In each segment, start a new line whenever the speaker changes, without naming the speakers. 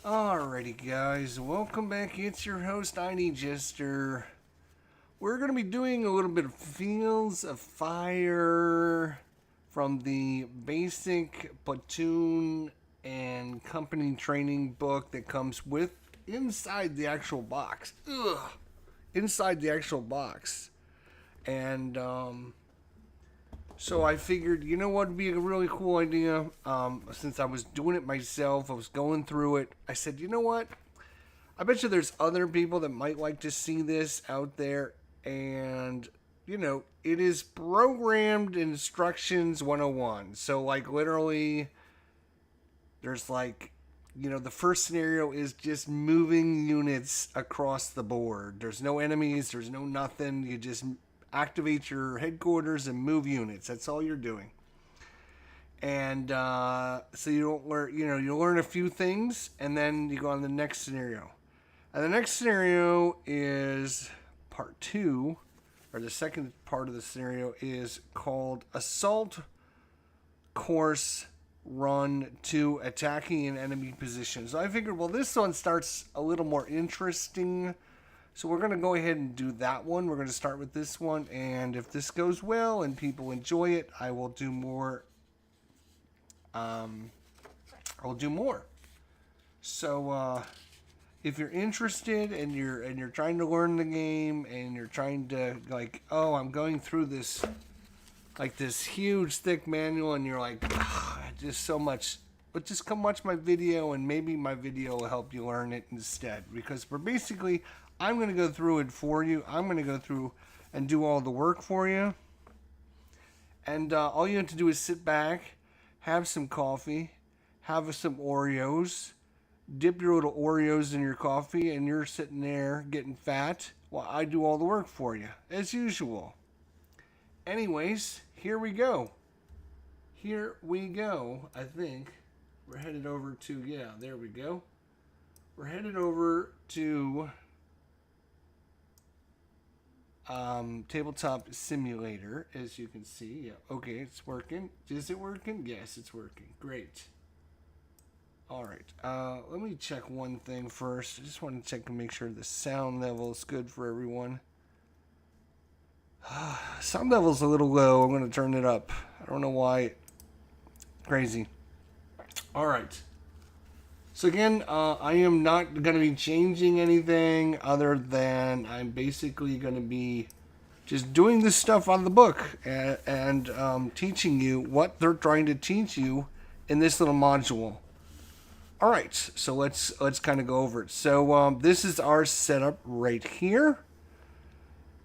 Alrighty guys, welcome back. It's your host, ID Jester. We're going to be doing a little bit of Fields of Fire from the basic Platoon and company training book that comes with inside the actual box. Inside the actual box. And so I figured, you know what would be a really cool idea? Since I was doing it myself, I was going through it. I said, you know what? I bet you there's other people that might like to see this out there. And, you know, it is Programmed Instructions 101. So, like, literally, there's like, you know, the first scenario is just moving units across the board. There's no enemies, there's no nothing. You just activate your headquarters and move units. That's all you're doing. And so you don't learn, you learn a few things, and then you go on the next scenario. And the next scenario is part 2, or the second part of the scenario is called Assault Course Run to Attacking an Enemy Position. So I figured, well, this one starts a little more interesting. So we're going to go ahead and do that one. We're going to start with this one. And if this goes well and people enjoy it, I will do more. So if you're interested and you're trying to learn the game and you're trying to like, oh, I'm going through this like this huge thick manual and you're like, just so much. But just come watch my video and maybe my video will help you learn it instead. Because we're basically, I'm going to go through it for you. I'm going to go through and do all the work for you. And all you have to do is sit back, have some coffee, have some Oreos, dip your little Oreos in your coffee, and you're sitting there getting fat while I do all the work for you, as usual. Anyways, here we go. I think we're headed over to, yeah, there we go. We're headed over to Tabletop Simulator, as you can see. Yeah, okay, it's working. Is it working? Yes, it's working. Great. All right. Let me check one thing first. I just want to check and make sure the sound level is good for everyone. Sound level's a little low. I'm going to turn it up. I don't know why. Crazy. All right. So again, I am not going to be changing anything other than I'm basically going to be just doing this stuff on the book and teaching you what they're trying to teach you in this little module. All right, so let's kind of go over it. So this is our setup right here.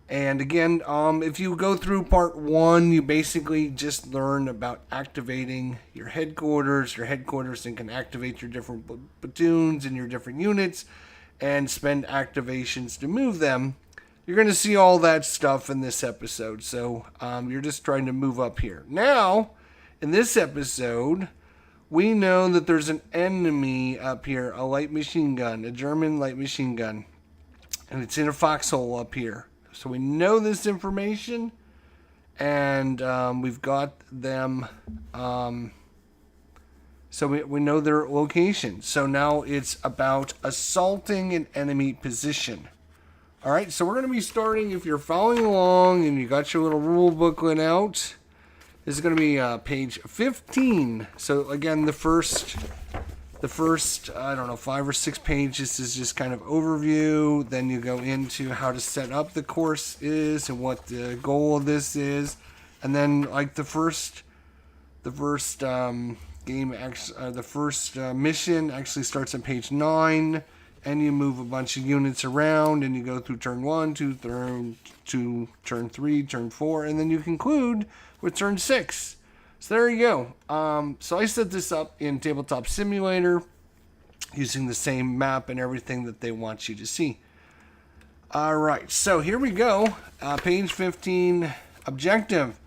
And again, if you go through part 1, you basically just learn about activating your headquarters. Your headquarters then can activate your different platoons and your different units and spend activations to move them. You're going to see all that stuff in this episode. So you're just trying to move up here. Now, in this episode, we know that there's an enemy up here, a light machine gun, a German light machine gun. And it's in a foxhole up here. So we know this information, and we've got them, so we know their location. So now it's about assaulting an enemy position. All right, so we're going to be starting, if you're following along and you got your little rule booklet out, this is going to be page 15. So again, the first, I don't know, 5 or 6 pages is just kind of overview. Then you go into how to set up the course is and what the goal of this is. And then like the first mission actually starts on page 9. And you move a bunch of units around and you go through turn 1, turn 2, turn 3, turn 4. And then you conclude with turn 6. So there you go. So I set this up in Tabletop Simulator using the same map and everything that they want you to see. All right, so here we go. Page 15, objective.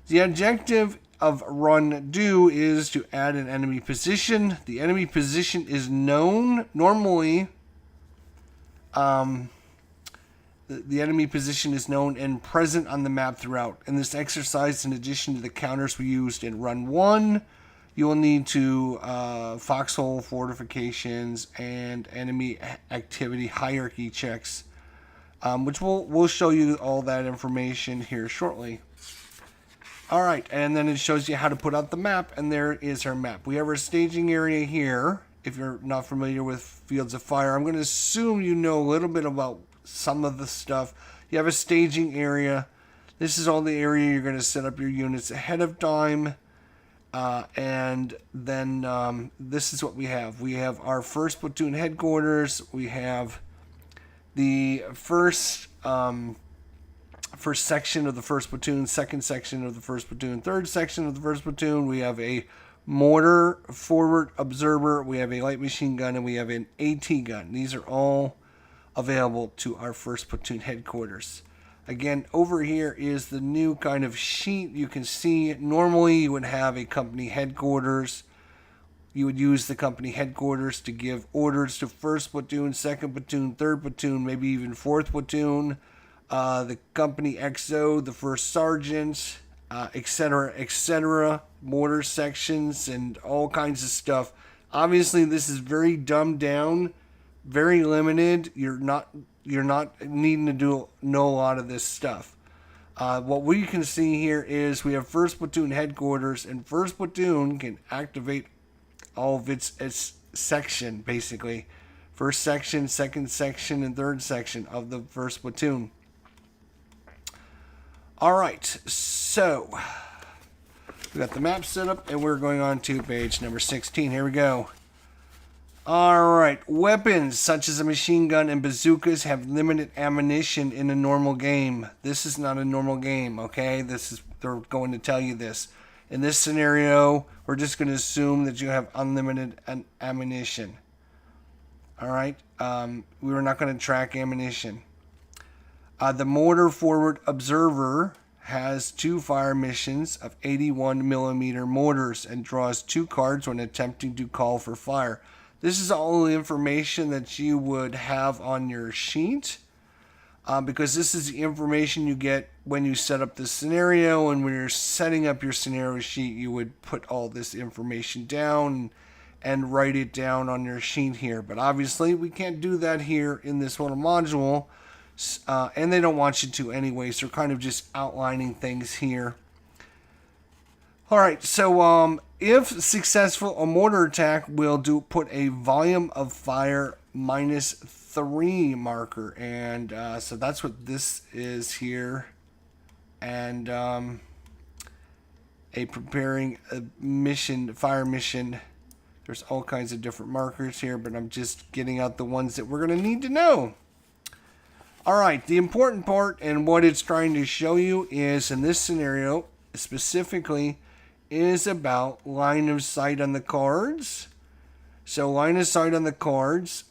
The objective of run do is to add an enemy position. The enemy position is known normally. The enemy position is known and present on the map throughout. In this exercise, in addition to the counters we used in Run 1, you will need to foxhole fortifications and enemy activity hierarchy checks, which we'll show you all that information here shortly. All right, and then it shows you how to put out the map, and there is our map. We have our staging area here. If you're not familiar with Fields of Fire, I'm going to assume you know a little bit about some of the stuff. You have a staging area. This is all the area you're going to set up your units ahead of time. And then this is what we have. We have our first platoon headquarters. We have the first section of the first platoon, second section of the first platoon, third section of the first platoon. We have a mortar forward observer, we have a light machine gun, and we have an AT gun. These are all available to our first platoon headquarters. Again, over here is the new kind of sheet. You can see normally you would have a company headquarters. You would use the company headquarters to give orders to first platoon, second platoon, third platoon, maybe even fourth platoon. The company XO, the first sergeant, etc., etc., mortar sections, and all kinds of stuff. Obviously, this is very dumbed down, very limited. You're not needing to know a lot of this stuff. What we can see here is we have first platoon headquarters, and first platoon can activate all of its section, basically. First section, second section, and third section of the first platoon. All right, so we got the map set up, and we're going on to page number 16. Here we go. All right, weapons such as a machine gun and bazookas have limited ammunition in a normal game. This is not a normal game, okay? They're going to tell you this. In this scenario, we're just going to assume that you have unlimited ammunition. All right, we're not going to track ammunition. The mortar forward observer has 2 fire missions of 81 millimeter mortars and draws 2 cards when attempting to call for fire. This is all the information that you would have on your sheet, because this is the information you get when you set up the scenario, and when you're setting up your scenario sheet, you would put all this information down and write it down on your sheet here. But obviously, we can't do that here in this little module. And they don't want you to anyway, so they're kind of just outlining things here. All right, so if successful, a mortar attack will put a volume of fire -3 marker, and so that's what this is here. And a preparing a mission, fire mission. There's all kinds of different markers here, but I'm just getting out the ones that we're going to need to know. All right, the important part and what it's trying to show you is, in this scenario specifically, is about line of sight on the cards. So line of sight on the cards,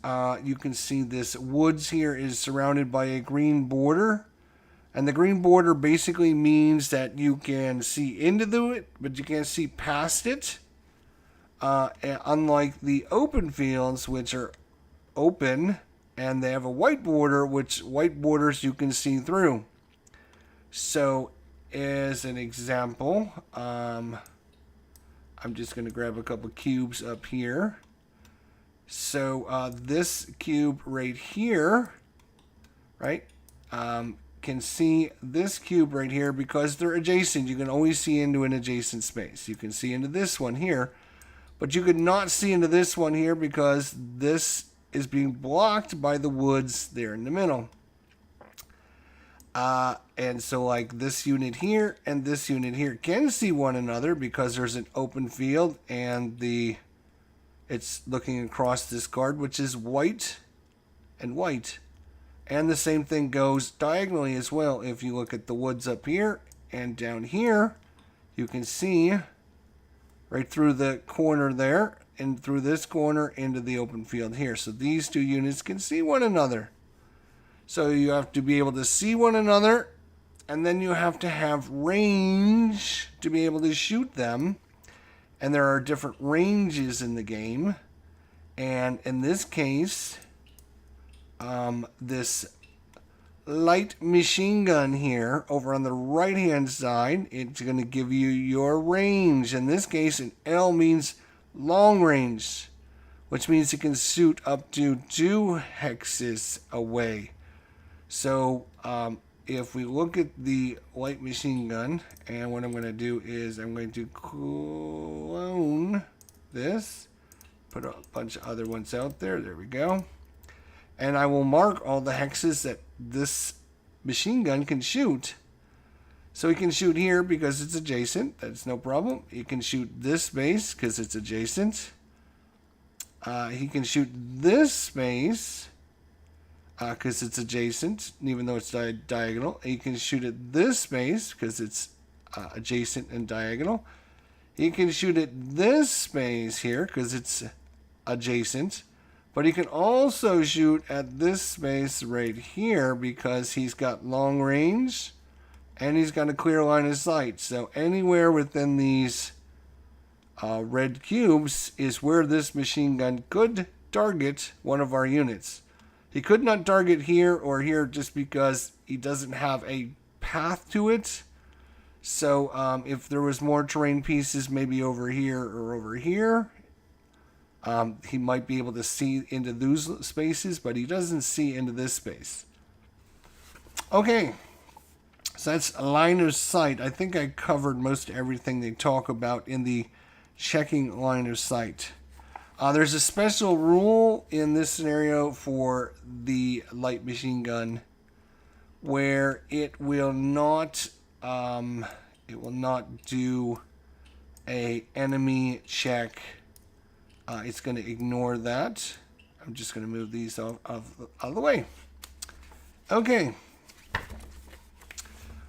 you can see this woods here is surrounded by a green border. And the green border basically means that you can see into it, but you can't see past it. Unlike the open fields, which are open, and they have a white border, which white borders you can see through. So, as an example, I'm just going to grab a couple cubes up here. So, this cube right here, right, can see this cube right here because they're adjacent. You can always see into an adjacent space. You can see into this one here, but you could not see into this one here because this is being blocked by the woods there in the middle. And so like this unit here and this unit here can see one another because there's an open field and it's looking across this card, which is white and white. And the same thing goes diagonally as well. If you look at the woods up here and down here, you can see right through the corner there and through this corner into the open field here. So these two units can see one another. So you have to be able to see one another, and then you have to have range to be able to shoot them. And there are different ranges in the game. And in this case, this light machine gun here over on the right hand side, it's going to give you your range. In this case, an L means long range, which means it can shoot up to 2 hexes away. So if we look at the light machine gun, and what I'm going to do is I'm going to clone this, put a bunch of other ones out there. There we go. And I will mark all the hexes that this machine gun can shoot. So he can shoot here because it's adjacent. That's no problem. He can shoot this space because it's adjacent. He can shoot this space because it's adjacent, even though it's diagonal. He can shoot at this space because it's adjacent and diagonal. He can shoot at this space here because it's adjacent. But he can also shoot at this space right here because he's got long range and he's got a clear line of sight. So anywhere within these red cubes is where this machine gun could target one of our units. He could not target here or here just because he doesn't have a path to it. So if there was more terrain pieces maybe over here or over here, he might be able to see into those spaces, but he doesn't see into this space. Okay, so that's a line of sight. I think I covered most everything they talk about in the checking line of sight. There's a special rule in this scenario for the light machine gun where it will not do a enemy check. It's going to ignore that. I'm just going to move these out of the way. Okay.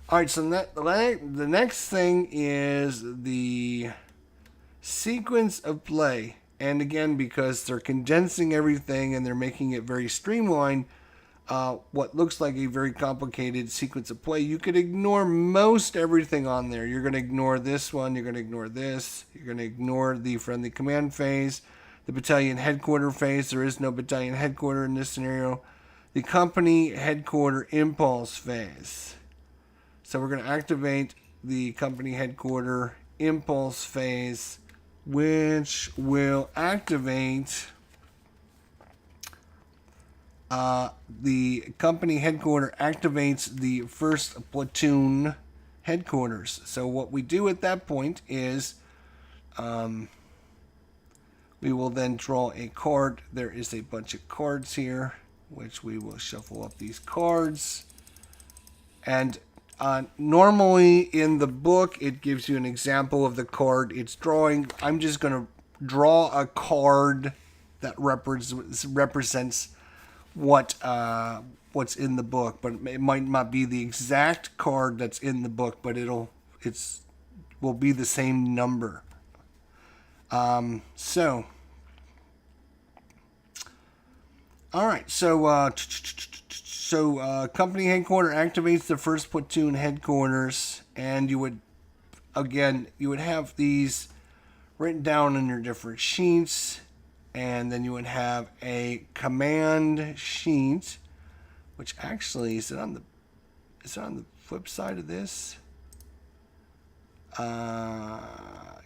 All right, so the next thing is the sequence of play. And again, because they're condensing everything and they're making it very streamlined, what looks like a very complicated sequence of play, you could ignore most everything on there. You're going to ignore this one. You're going to ignore this. You're going to ignore the friendly command phase, the battalion headquarter phase. There is no battalion headquarter in this scenario. The company headquarter impulse phase. So we're going to activate the company headquarter impulse phase, which will activate the company headquarter activates the first platoon headquarters. So what we do at that point is we will then draw a card. There is a bunch of cards here, which we will shuffle up these cards. And normally in the book, it gives you an example of the card it's drawing. I'm just going to draw a card that represents what's in the book, but it might not be the exact card that's in the book, but will be the same number. So all right, so company headquarter activates the first platoon headquarters, and you would have these written down in your different sheets, and then you would have a command sheet, which actually is it on the flip side of this?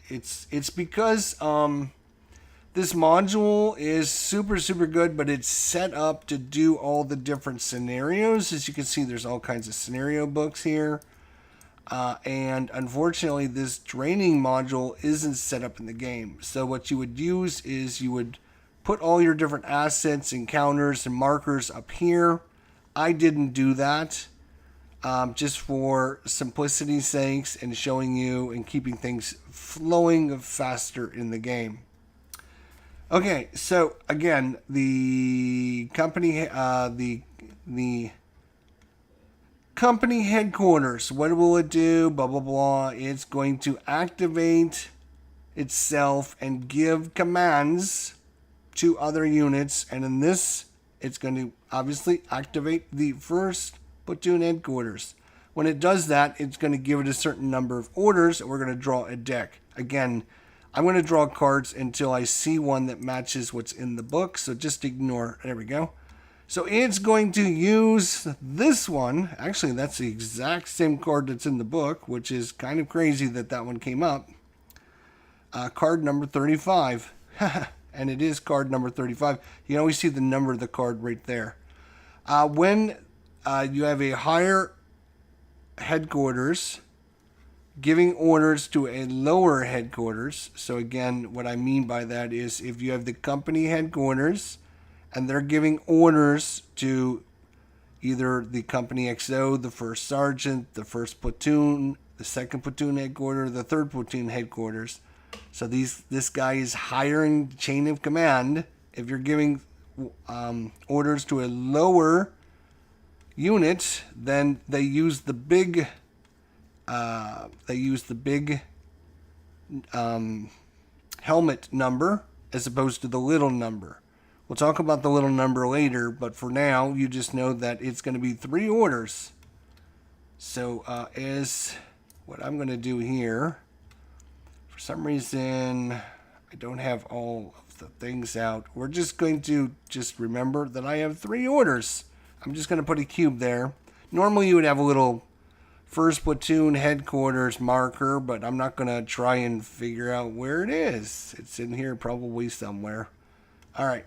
It's because this module is super good, but it's set up to do all the different scenarios. As you can see, there's all kinds of scenario books here. And unfortunately, this training module isn't set up in the game. So what you would use is you would put all your different assets and counters and markers up here. I didn't do that. Just for simplicity's sakes and showing you and keeping things flowing faster in the game. Okay, so again, the company company headquarters. What will it do? Blah blah blah. It's going to activate itself and give commands to other units, and in this, it's going to obviously activate the first platoon headquarters. When it does that, it's going to give it a certain number of orders, and we're going to draw a deck. Again, I'm going to draw cards until I see one that matches what's in the book, so just ignore. There we go. So it's going to use this one. Actually, that's the exact same card that's in the book, which is kind of crazy that that one came up. Card number 35. And it is card number 35. You can always see the number of the card right there. When you have a higher headquarters giving orders to a lower headquarters. So again, what I mean by that is if you have the company headquarters and they're giving orders to either the company XO, the first sergeant, the first platoon, the second platoon headquarters, the third platoon headquarters. So this guy is higher in chain of command. If you're giving orders to a lower unit, then they use the big helmet number as opposed to the little number. We'll talk about the little number later, but for now, you just know that it's going to be 3 orders. So as what I'm going to do here, for some reason, I don't have all of the things out. We're just going to remember that I have 3 orders. I'm just going to put a cube there. Normally, you would have a little first platoon headquarters marker, but I'm not going to try and figure out where it is. It's in here probably somewhere. All right.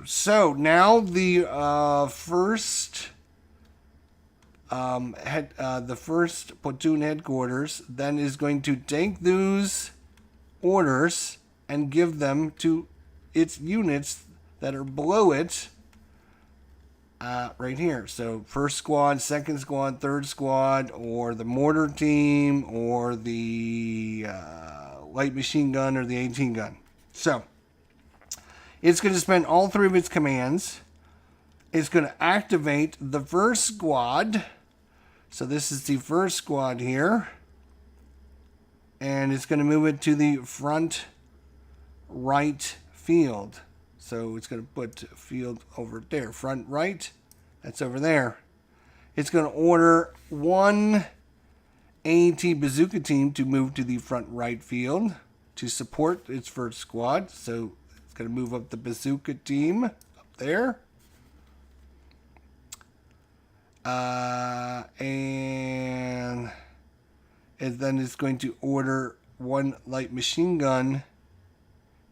So now the first platoon headquarters then is going to take those orders and give them to its units that are below it right here. So first squad, second squad, third squad, or the mortar team, or the light machine gun, or the 18 gun. So it's going to spend all 3 of its commands. It's going to activate the first squad. So this is the first squad here. And it's going to move it to the front right field. So it's going to put field over there. Front right, that's over there. It's going to order 1 AT bazooka team to move to the front right field to support its first squad. So it's going to move up the bazooka team up there. And then it's going to order 1 light machine gun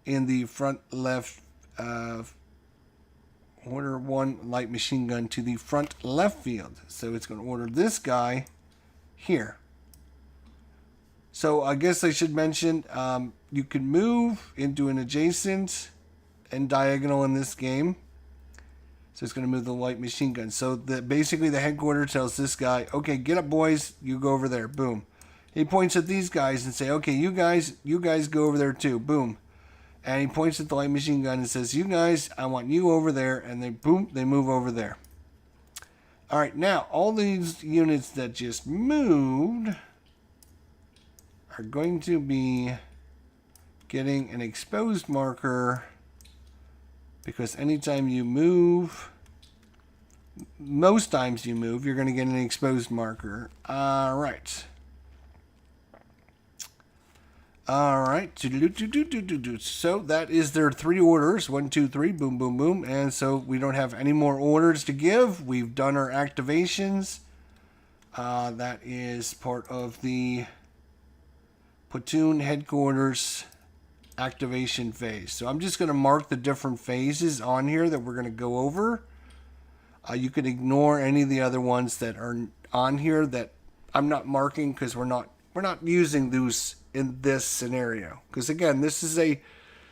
in the front left. Order 1 light machine gun to the front left field. So it's going to order this guy here. So I guess I should mention you can move into an adjacent and diagonal in this game. So it's going to move the light machine gun. So basically the headquarters tells this guy, okay, get up boys, you go over there. Boom. He points at these guys and say, okay, you guys go over there too. Boom. And he points at the light machine gun and says, you guys, I want you over there. And then boom, they move over there. All right, now all these units that just moved are going to be getting an exposed marker, because anytime you move, most times you move, you're going to get an exposed marker. All right. All right. So that is their 3 orders. 1, 2, 3. Boom, boom, boom. And so we don't have any more orders to give. We've done our activations. That is part of the platoon headquarters activation phase. So I'm just going to mark the different phases on here that we're going to go over. You can ignore any of the other ones that are on here that I'm not marking, because we're not using those in this scenario. Because again, this is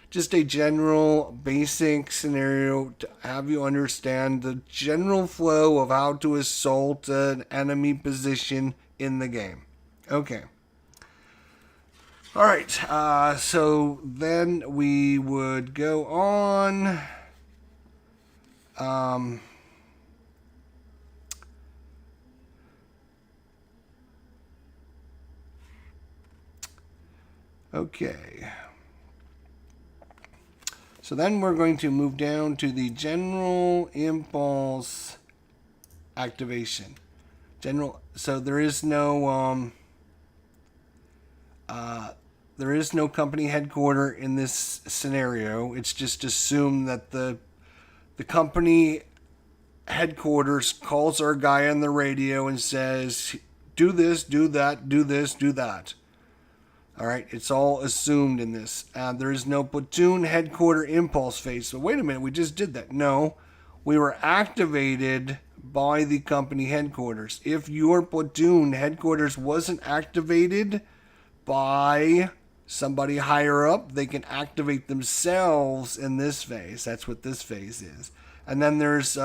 just a general basic scenario to have you understand the general flow of how to assault an enemy position in the game. Okay. All right, so then we would go on. Okay. So then we're going to move down to the general impulse activation. So there is no There is no company headquarter in this scenario. It's just assumed that the company headquarters calls our guy on the radio and says, do this, do that, do this, do that. All right, it's all assumed in this. There is no platoon headquarter impulse phase. So wait a minute, we just did that. No, we were activated by the company headquarters. If your platoon headquarters wasn't activated by somebody higher up, they can activate themselves in this phase. That's what this phase is. And then there's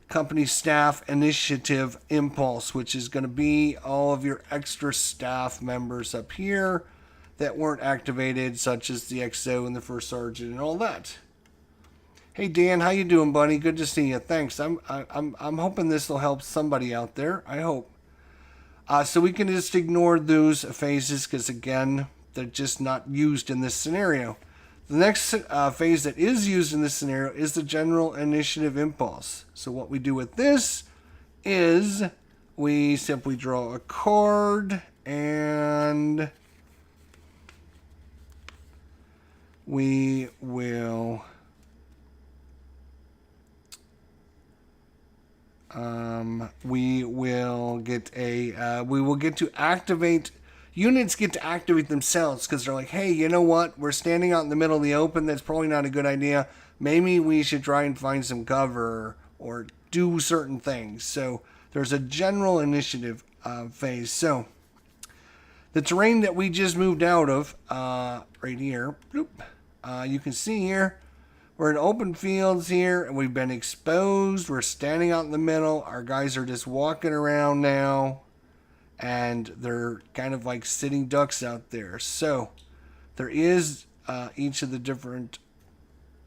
company staff initiative impulse, which is going to be all of your extra staff members up here that weren't activated, such as the XO and the first sergeant and all that. Hey Dan, how you doing, buddy? Good to see you. Thanks. I'm hoping this will help somebody out there. I hope. So we can just ignore those phases because again, they're just not used in this scenario. The next phase that is used in this scenario is the general initiative impulse. So what we do with this is we simply draw a card and we will get to activate. Units get to activate themselves because they're like, hey, you know what? We're standing out in the middle of the open. That's probably not a good idea. Maybe we should try and find some cover or do certain things. So there's a general initiative phase. So the terrain that we just moved out of, right here, you can see here, we're in open fields here and we've been exposed. We're standing out in the middle. Our guys are just walking around now. And they're kind of like sitting ducks out there. So there is each of the different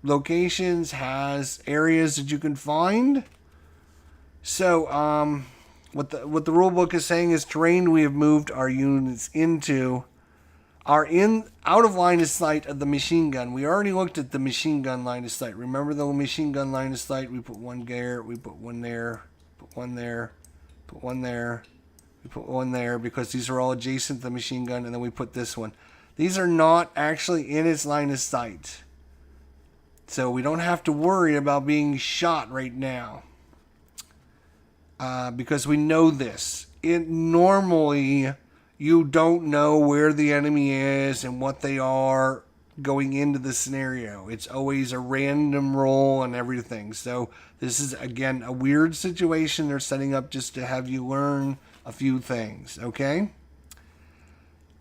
locations has areas that you can find. So what the rule book is saying is terrain we have moved our units into are out of line of sight of the machine gun. We already looked at the machine gun line of sight. Remember the machine gun line of sight? We put one there, we put one there, put one there, put one there. We put one there because these are all adjacent to the machine gun, and then we put this one. These are not actually in its line of sight. So we don't have to worry about being shot right now. Because we know this. Normally, you don't know where the enemy is and what they are going into the scenario. It's always a random roll and everything. So this is, again, a weird situation they're setting up just to have you learn a few things, okay?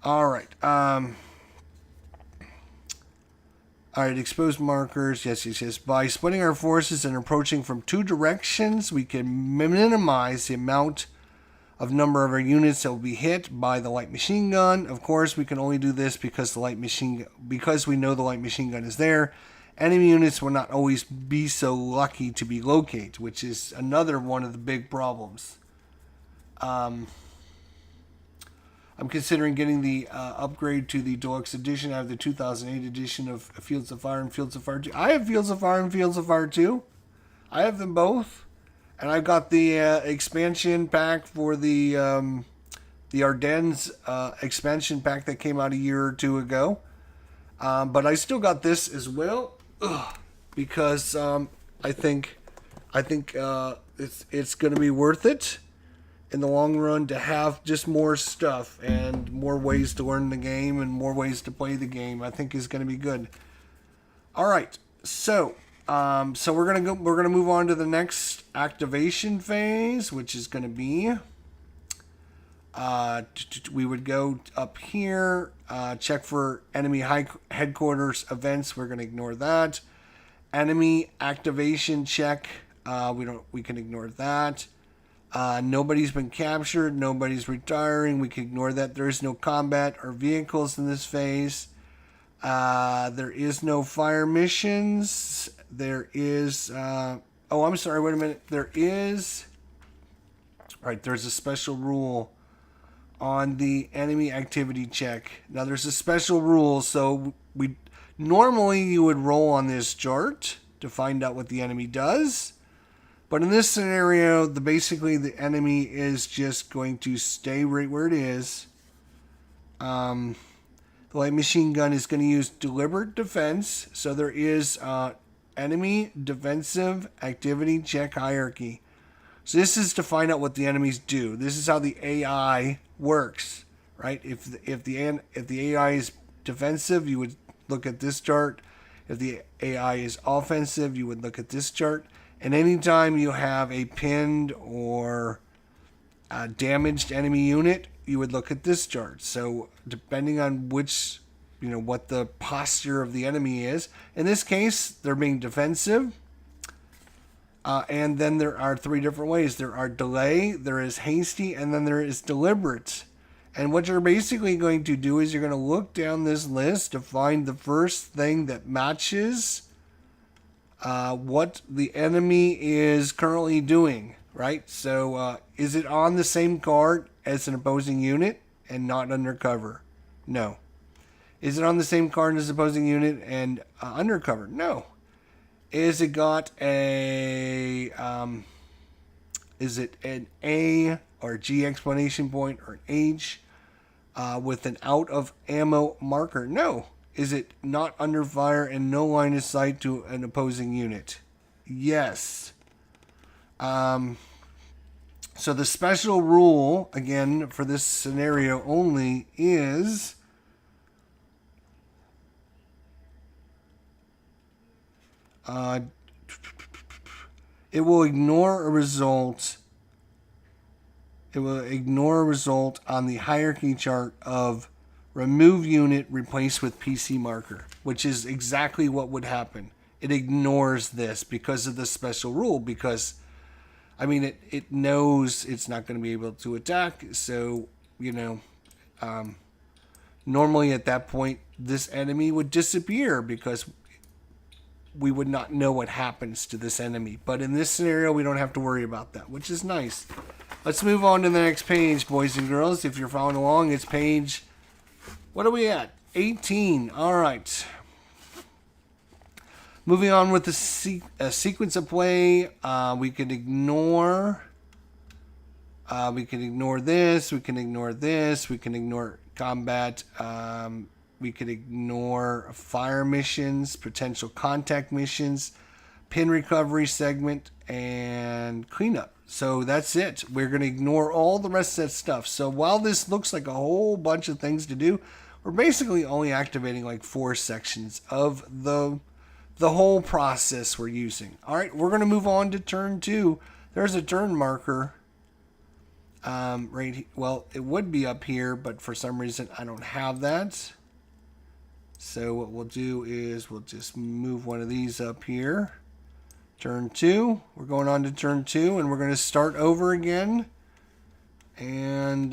All right. All right, exposed markers. Yes. By splitting our forces and approaching from two directions, we can minimize the amount of number of our units that will be hit by the light machine gun. Of course, we can only do this because because we know the light machine gun is there. Enemy units will not always be so lucky to be located, which is another one of the big problems. I'm considering getting the upgrade to the deluxe edition. I have the 2008 edition of Fields of Fire and Fields of Fire 2. I have Fields of Fire and Fields of Fire 2. I have them both. And I've got the expansion pack for the Ardennes expansion pack that came out a year or two ago. But I still got this as well. Because I think it's going to be worth it in the long run to have just more stuff and more ways to learn the game and more ways to play the game. I think is going to be good. All right, so we're gonna move on to the next activation phase, which is going to be we would go up here, check for enemy headquarters events. We're going to ignore that. Enemy activation check. We can ignore that. Nobody's been captured. Nobody's retiring. We can ignore that. There is no combat or vehicles in this phase. There is no fire missions. There is... oh, I'm sorry. Wait a minute. There is... Right, there's a special rule on the enemy activity check. Now, there's a special rule. So, normally you would roll on this chart to find out what the enemy does. But in this scenario, basically the enemy is just going to stay right where it is. The light machine gun is going to use deliberate defense. So there is enemy defensive activity check hierarchy. So this is to find out what the enemies do. This is how the AI works, right? If the AI is defensive, you would look at this chart. If the AI is offensive, you would look at this chart. And anytime you have a pinned or a damaged enemy unit, you would look at this chart. So depending on which, what the posture of the enemy is, in this case, they're being defensive. And then there are three different ways. There are delay, there is hasty, and then there is deliberate. And what you're basically going to do is you're going to look down this list to find the first thing that matches what the enemy is currently doing, right? So is it on the same card as an opposing unit and not undercover? No. Is it on the same card as opposing unit and undercover? No. Is it got a, is it an A or G explanation point or an H with an out of ammo marker? No. Is it not under fire and no line of sight to an opposing unit? Yes. So the special rule, again, for this scenario only is it will ignore a result. It will ignore a result on the hierarchy chart of remove unit replace with PC marker, which is exactly what would happen. It ignores this because of the special rule, because it knows it's not going to be able to attack. So, normally at that point, this enemy would disappear because we would not know what happens to this enemy. But in this scenario, we don't have to worry about that, which is nice. Let's move on to the next page, boys and girls. If you're following along, it's page, what are we at? 18. All right. Moving on with the sequence of play, we could ignore. We can ignore this. We can ignore this. We can ignore combat. We could ignore fire missions, potential contact missions, pin recovery segment, and cleanup. So that's it. We're going to ignore all the rest of that stuff. So while this looks like a whole bunch of things to do, we're basically only activating like 4 sections of the whole process we're using. All right, we're going to move on to turn 2. There's a turn marker right here. Well, it would be up here, but for some reason I don't have that. So what we'll do is we'll just move one of these up here. Turn 2. We're going on to turn 2, and we're going to start over again. And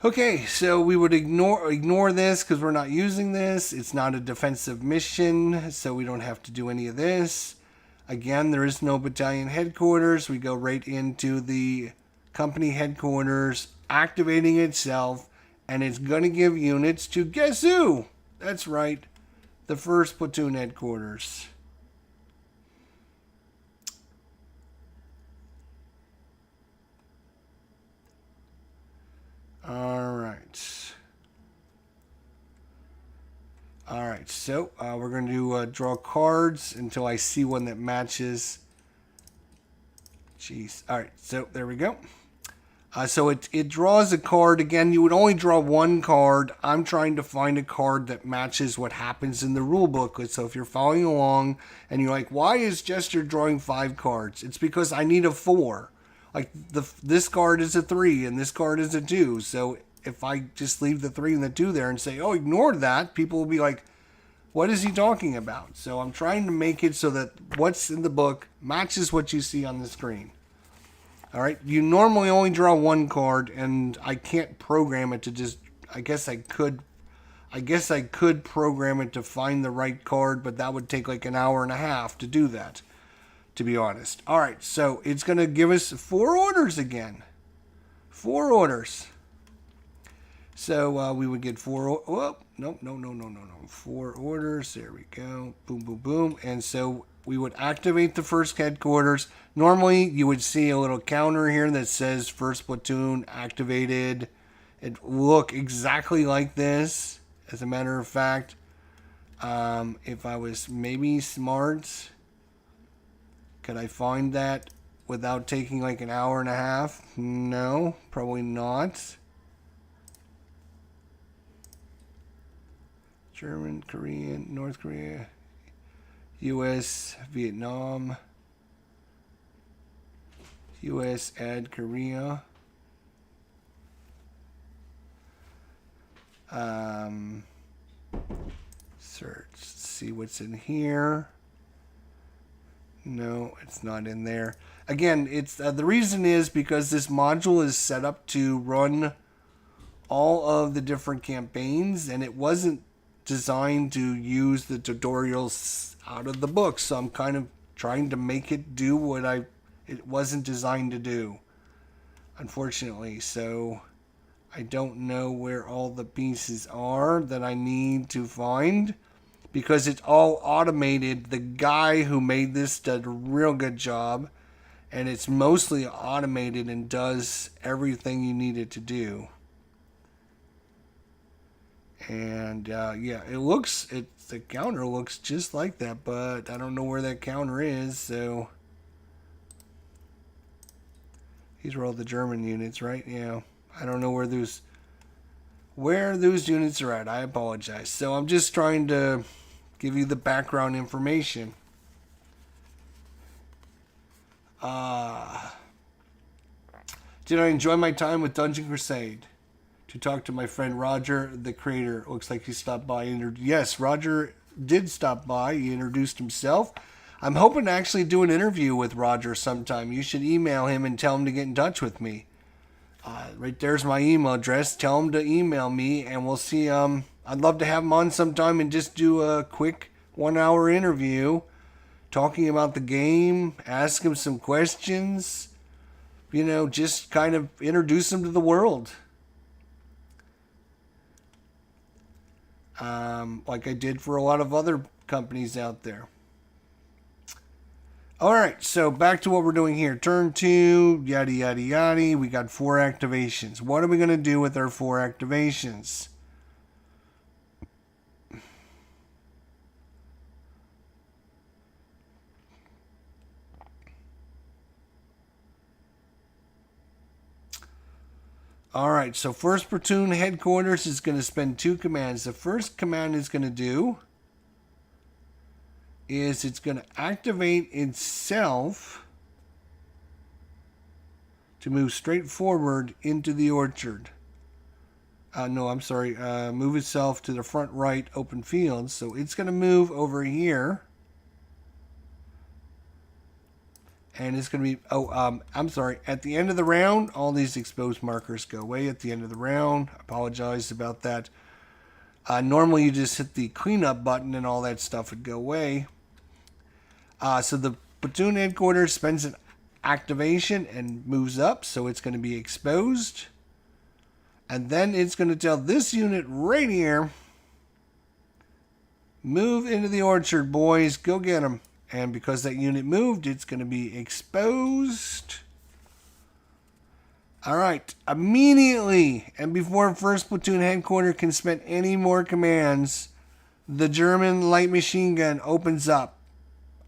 okay, so we would ignore this because we're not using this. It's not a defensive mission, so we don't have to do any of this. Again, there is no battalion headquarters. We go right into the company headquarters, activating itself, and it's going to give units to guess who? That's right, the 1st Platoon headquarters. All right, so we're going to draw cards until I see one that matches. Jeez. All right, so there we go. So it draws a card. Again, you would only draw one card. I'm trying to find a card that matches what happens in the rule booklet. So if you're following along and you're like, why is Jester drawing 5 cards? It's because I need a 4. Like this card is a 3 and this card is a 2. So if I just leave the 3 and the 2 there and say, oh, ignore that, people will be like, what is he talking about? So I'm trying to make it so that what's in the book matches what you see on the screen. All right, you normally only draw 1 card, and I can't program it to just, I guess I could program it to find the right card, but that would take like an hour and a half to do that, to be honest. All right, so it's going to give us 4 orders again. 4 orders. So we would get 4, oh, no. 4 orders, there we go, boom, boom, boom. And so we would activate the first headquarters. Normally, you would see a little counter here that says first platoon activated. It look exactly like this. As a matter of fact, if I was maybe smart, could I find that without taking like an hour and a half? No, probably not. German, Korean, North Korea, US, Vietnam, US, add Korea. Search, see what's in here. No, it's not in there. Again, it's the reason is because this module is set up to run all of the different campaigns, and it wasn't designed to use the tutorials out of the book. So I'm kind of trying to make it do what it wasn't designed to do, unfortunately. So I don't know where all the pieces are that I need to find, because it's all automated. The guy who made this did a real good job, and it's mostly automated and does everything you need it to do. And yeah, the counter looks just like that, but I don't know where that counter is. So these are all the German units, right? Yeah, I don't know where those units are at. I apologize. So I'm just trying to give you the background information. Did I enjoy my time with Dungeon Crusade? To talk to my friend Roger, the creator. Looks like he stopped by. Yes, Roger did stop by. He introduced himself. I'm hoping to actually do an interview with Roger sometime. You should email him and tell him to get in touch with me. Right there's my email address. Tell him to email me, and we'll see. I'd love to have him on sometime and just do a quick 1-hour interview talking about the game, ask him some questions, just kind of introduce him to the world. Like I did for a lot of other companies out there. All right, so back to what we're doing here. Turn 2, yada, yada, yada. We got 4 activations. What are we going to do with our 4 activations? All right, so first platoon headquarters is going to spend 2 commands. The first command is going to do is it's going to activate itself to move straight forward into the orchard. Move itself to the front right open field. So it's going to move over here. And it's going to be, at the end of the round, all these exposed markers go away at the end of the round. I apologize about that. Normally you just hit the cleanup button and all that stuff would go away. So the platoon headquarters spends an activation and moves up, so it's going to be exposed. And then it's going to tell this unit right here, move into the orchard, boys, go get them. And because that unit moved, it's going to be exposed. All right, immediately, and before first platoon headquarters can spend any more commands, the German light machine gun opens up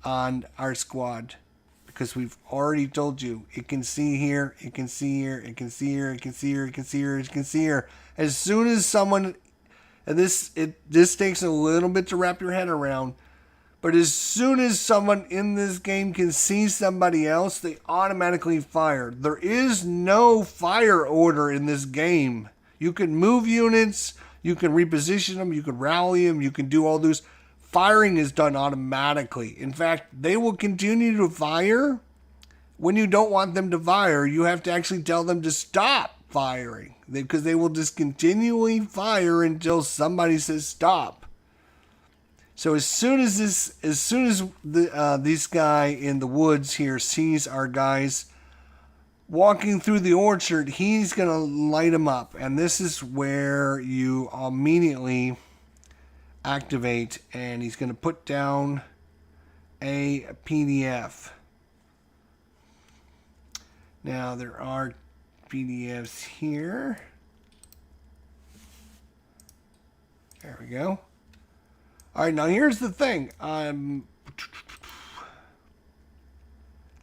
on our squad. Because we've already told you, it can see here, it can see here, it can see here, it can see here, it can see here, it can see here. As soon as someone, and this takes a little bit to wrap your head around, but as soon as someone in this game can see somebody else, they automatically fire. There is no fire order in this game. You can move units, you can reposition them, you can rally them, you can do all those. Firing is done automatically. In fact, they will continue to fire. When you don't want them to fire, you have to actually tell them to stop firing, because they will just continually fire until somebody says stop. So as soon as this guy in the woods here sees our guys walking through the orchard, he's going to light them up. And this is where you immediately activate, and he's going to put down a PDF. Now there are PDFs here. There we go. All right, now here's the thing.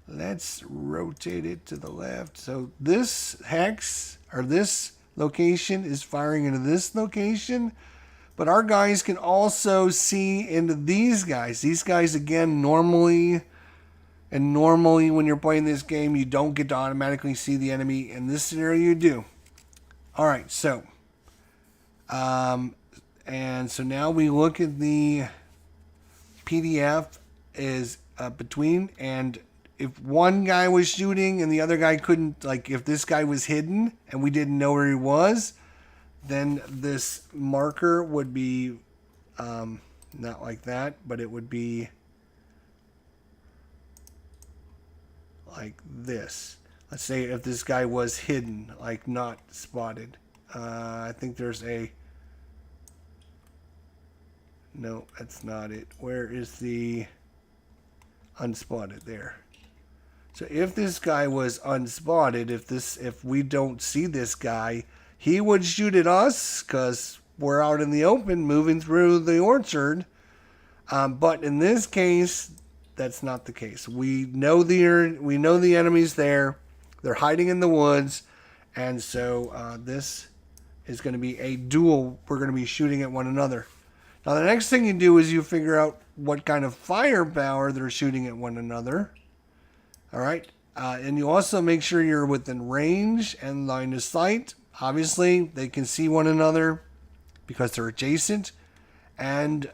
Let's rotate it to the left. So this hex, or this location, is firing into this location. But our guys can also see into these guys. These guys, again, normally when you're playing this game, you don't get to automatically see the enemy. In this scenario, you do. All right, so and so now we look at the PDF is between, and if one guy was shooting and the other guy couldn't, like if this guy was hidden and we didn't know where he was, then this marker would be not like that, but it would be like this. Let's say if this guy was hidden, like not spotted. I think there's a... No, that's not it. Where is the unspotted? There. So if this guy was unspotted, if we don't see this guy, he would shoot at us because we're out in the open moving through the orchard. But in this case, that's not the case. We know the enemy's there. They're hiding in the woods, and so this is going to be a duel. We're going to be shooting at one another. Now the next thing you do is you figure out what kind of firepower they're shooting at one another. All right, and you also make sure you're within range and line of sight. Obviously, they can see one another because they're adjacent. And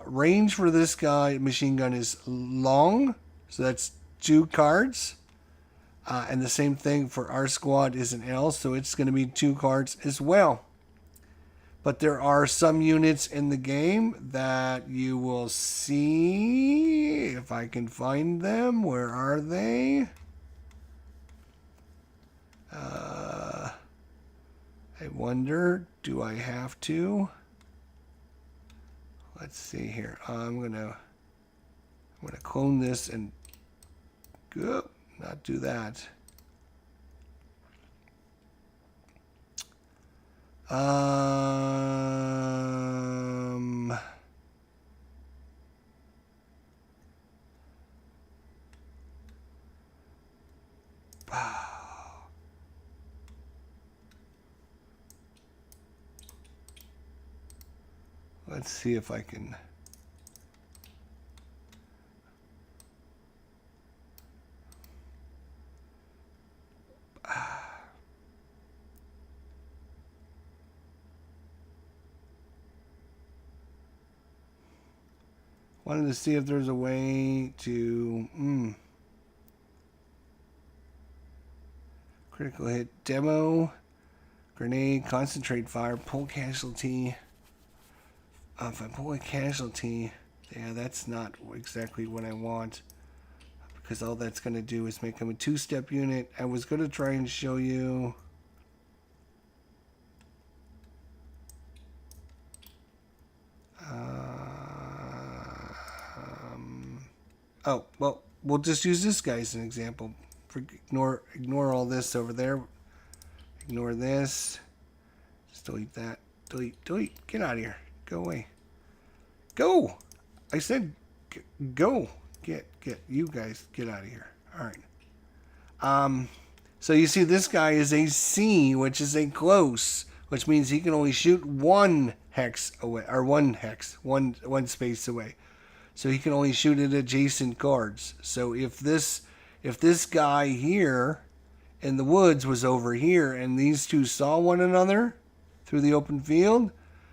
range for this guy machine gun is long, so that's 2 cards. And the same thing for our squad is an L, so it's going to be 2 cards as well. But there are some units in the game that you will see, if I can find them. Where are they? I wonder, do I have to? Let's see here. I'm gonna clone this and not do that. Let's see if I can. Wanted to see if there's a way to critical hit demo, grenade, concentrate fire, pull casualty. If I pull a casualty, yeah, that's not exactly what I want, because all that's going to do is make him a 2-step unit. I was going to try and show you. Oh, well, we'll just use this guy as an example. Ignore all this over there. Ignore this. Just delete that. Delete. Get out of here. Go away. Go! I said go. Get. You guys, get out of here. All right. So you see this guy is a C, which is a close, which means he can only shoot 1 hex away, or 1 space away. So he can only shoot at adjacent cards. So if this guy here in the woods was over here and these two saw one another through the open field,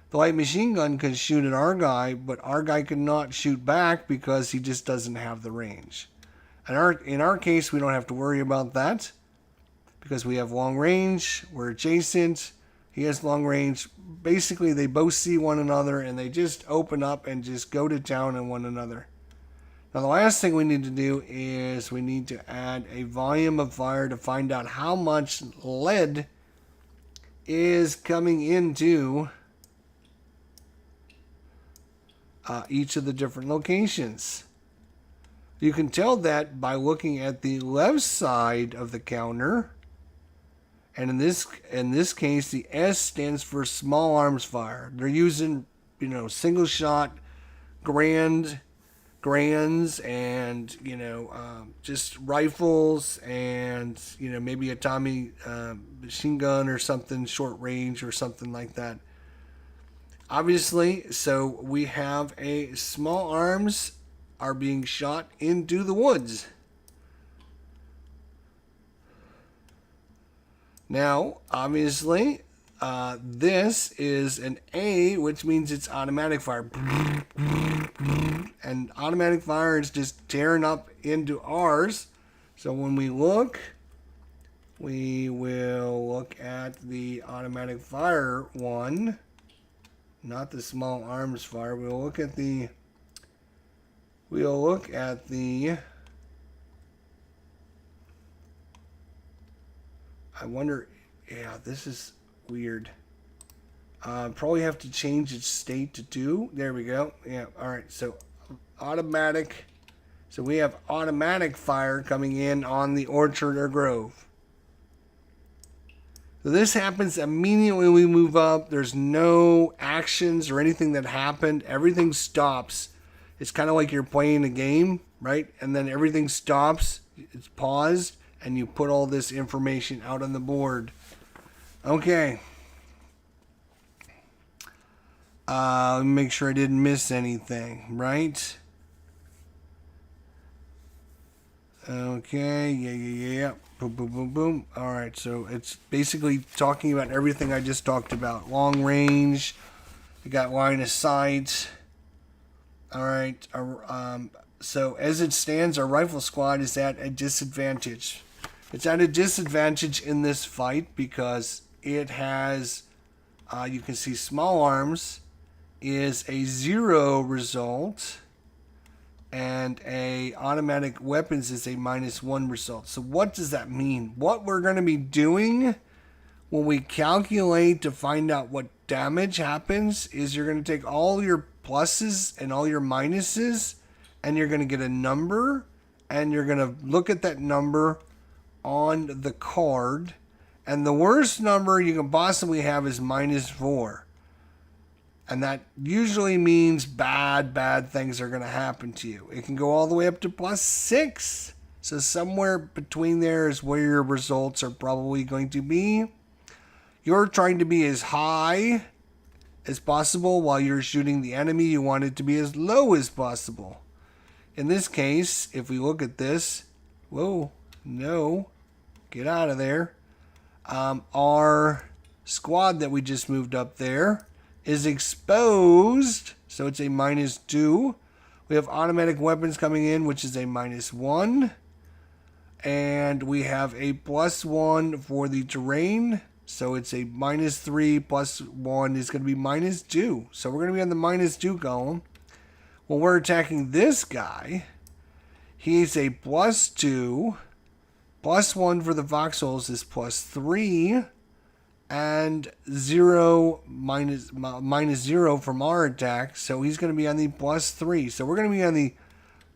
the light machine gun could shoot at our guy, but our guy could not shoot back because he just doesn't have the range. And in our case, we don't have to worry about that because we have long range, we're adjacent, he has long range. Basically, they both see one another and they just open up and just go to town on one another. Now, the last thing we need to do is we need to add a volume of fire to find out how much lead is coming into each of the different locations. You can tell that by looking at the left side of the counter. And in this case, the S stands for small arms fire. They're using, single shot, grands, and just rifles, and maybe a Tommy machine gun or something, short range or something like that. Obviously, so we have a small arms are being shot into the woods. Now, obviously, this is an A, which means it's automatic fire. And automatic fire is just tearing up into ours. So when we look, we will look at the automatic fire one, not the small arms fire. We'll look at the I wonder, yeah, this is weird. Probably have to change its state to 2. There we go. Yeah, all right. So automatic. So we have automatic fire coming in on the orchard or grove. So this happens immediately when we move up. There's no actions or anything that happened. Everything stops. It's kind of like you're playing a game, right? And then everything stops. It's paused. And you put all this information out on the board. Okay. Let me make sure I didn't miss anything, right? Okay, yeah. Boom, boom, boom, boom. All right, so it's basically talking about everything I just talked about. Long range, you got line of sight. All right, so as it stands, our rifle squad is at a disadvantage. It's at a disadvantage in this fight because it has, you can see small arms is a 0 result and a automatic weapons is a -1 result. So what does that mean? What we're going to be doing when we calculate to find out what damage happens is you're going to take all your pluses and all your minuses and you're going to get a number and you're going to look at that number on the card, and the worst number you can possibly have is -4, and that usually means bad things are going to happen to you. It can go all the way up to +6, so somewhere between there is where your results are probably going to be. You're trying to be as high as possible while you're shooting the enemy. You want it to be as low as possible. In this case, if we look at this, whoa, no, get out of there. Our squad that we just moved up there is exposed, so it's a -2. We have automatic weapons coming in, which is a -1. And we have a +1 for the terrain, so it's a -3 plus 1 is going to be -2. So we're going to be on the -2 column. When we're attacking this guy, he's a +2. +1 for the foxholes is +3, and -0 from our attack. So he's going to be on the +3. So we're going to be on the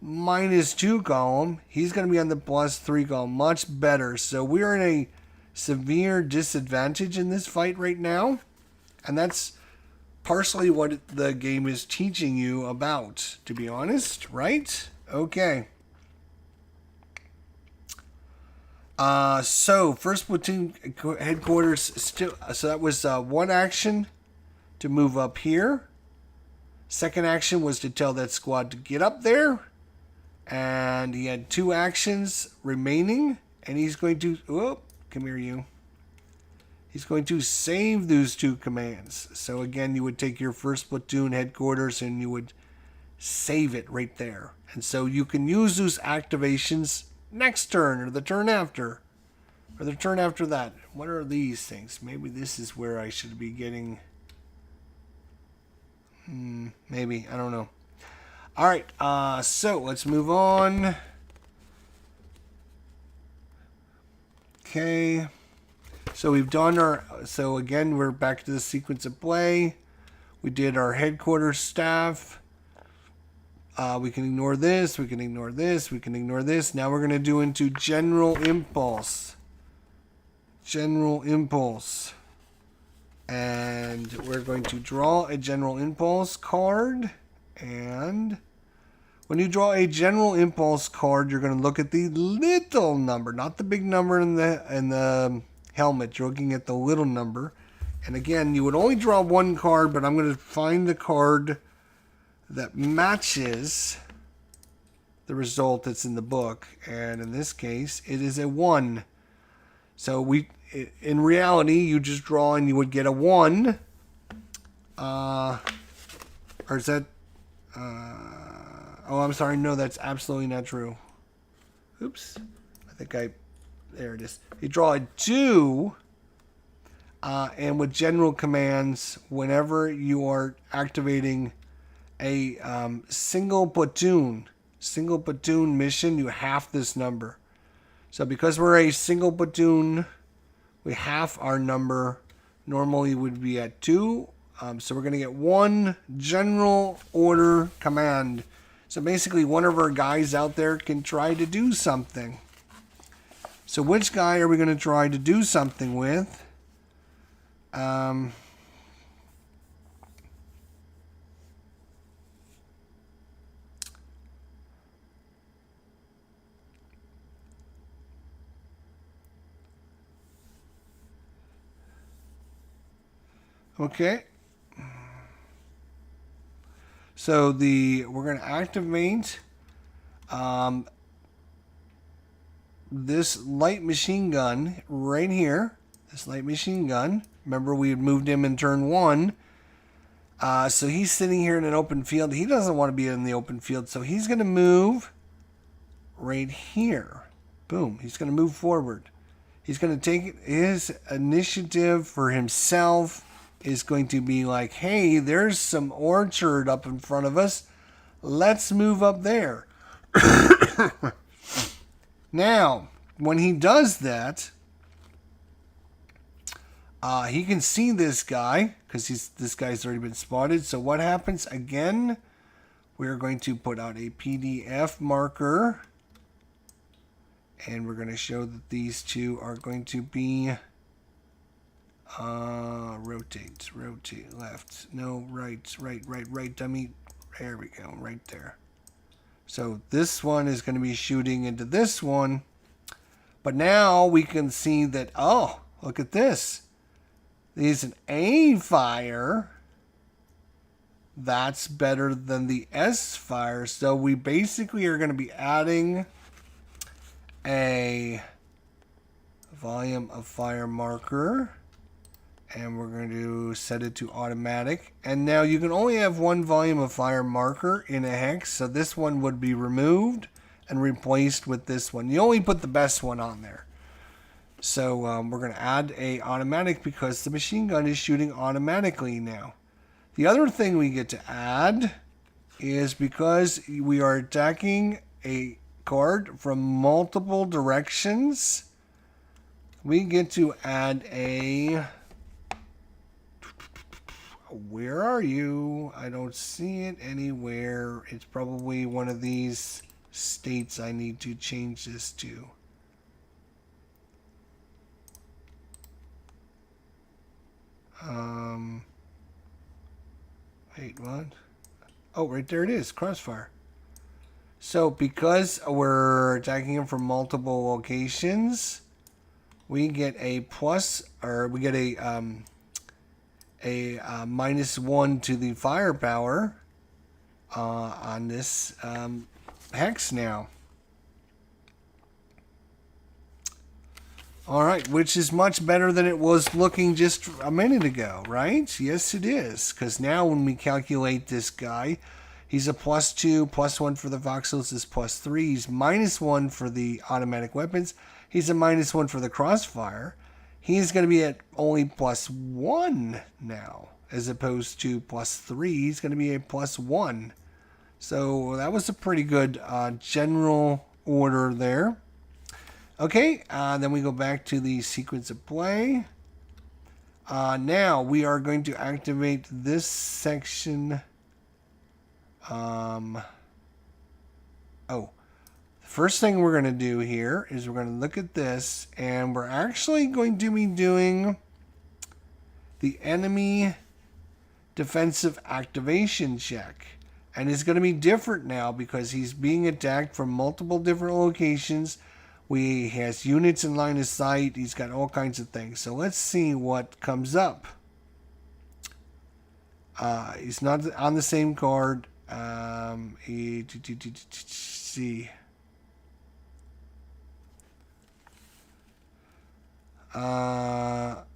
-2 column. He's going to be on the +3 column. Much better. So we're in a severe disadvantage in this fight right now. And that's partially what the game is teaching you about, to be honest, right? Okay. So first platoon headquarters still. So that was one action to move up here. Second action was to tell that squad to get up there, and he had 2 actions remaining, and he's going to. Oh, come here, you. He's going to save those 2 commands. So again, you would take your first platoon headquarters and you would save it right there, and so you can use those activations next turn, or the turn after, or the turn after that. What are these things? Maybe this is where I should be getting. Maybe, I don't know. All right, so let's move on. Okay, so we've done our. So again, we're back to the sequence of play. We did our headquarters staff. We can ignore this. We can ignore this. We can ignore this. Now we're going to do into general impulse. General impulse. And we're going to draw a general impulse card. And when you draw a general impulse card, you're going to look at the little number, not the big number in the helmet. You're looking at the little number. And again, you would only draw one card, but I'm going to find the card that matches the result that's in the book. And in this case, it is a 1. So in reality, you just draw and you would get a 1. Or is that... oh, I'm sorry. No, that's absolutely not true. Oops. There it is. You draw a 2. And with general commands, whenever you are activating a single platoon mission, you half this number. So because we're a single platoon, we half our number. Normally would be at 2. So we're going to get 1 general order command. So basically one of our guys out there can try to do something. So which guy are we going to try to do something with? Okay. So we're going to activate this light machine gun right here. This light machine gun. Remember, we had moved him in turn 1. So he's sitting here in an open field. He doesn't want to be in the open field, so he's going to move right here. Boom. He's going to move forward. He's going to take his initiative for himself. Is going to be like, hey, there's some orchard up in front of us. Let's move up there. Now, when he does that, he can see this guy because this guy's already been spotted. So what happens? Again, we're going to put out a PDF marker. And we're going to show that these two are going to be... rotate, left, no, right, dummy, there we go, right there. So this one is going to be shooting into this one, but now we can see that, oh, look at this. There's an A fire. That's better than the S fire, so we basically are going to be adding a volume of fire marker. And we're going to set it to automatic. And now you can only have one volume of fire marker in a hex. So this one would be removed and replaced with this one. You only put the best one on there. So we're going to add a automatic because the machine gun is shooting automatically now. The other thing we get to add is because we are attacking a card from multiple directions, we get to add a... Where are you? I don't see it anywhere. It's probably one of these states I need to change this to. Wait, what? Oh, right there it is, crossfire. So because we're attacking him from multiple locations, we get a plus, or we get a -1 to the firepower on this hex now. All right, which is much better than it was looking just a minute ago, right? Yes, it is, because now when we calculate this guy, he's a +2, +1 for the voxels is +3. He's -1 for the automatic weapons. He's a -1 for the crossfire. He's going to be at only +1 now, as opposed to +3. He's going to be a +1. So that was a pretty good general order there. Okay, then we go back to the sequence of play. Now we are going to activate this section. Oh, the first thing we're going to do here is we're going to look at this, and we're actually going to be doing the enemy defensive activation check. And it's going to be different now because he's being attacked from multiple different locations. He has units in line of sight. He's got all kinds of things. So let's see what comes up. He's not on the same card. See.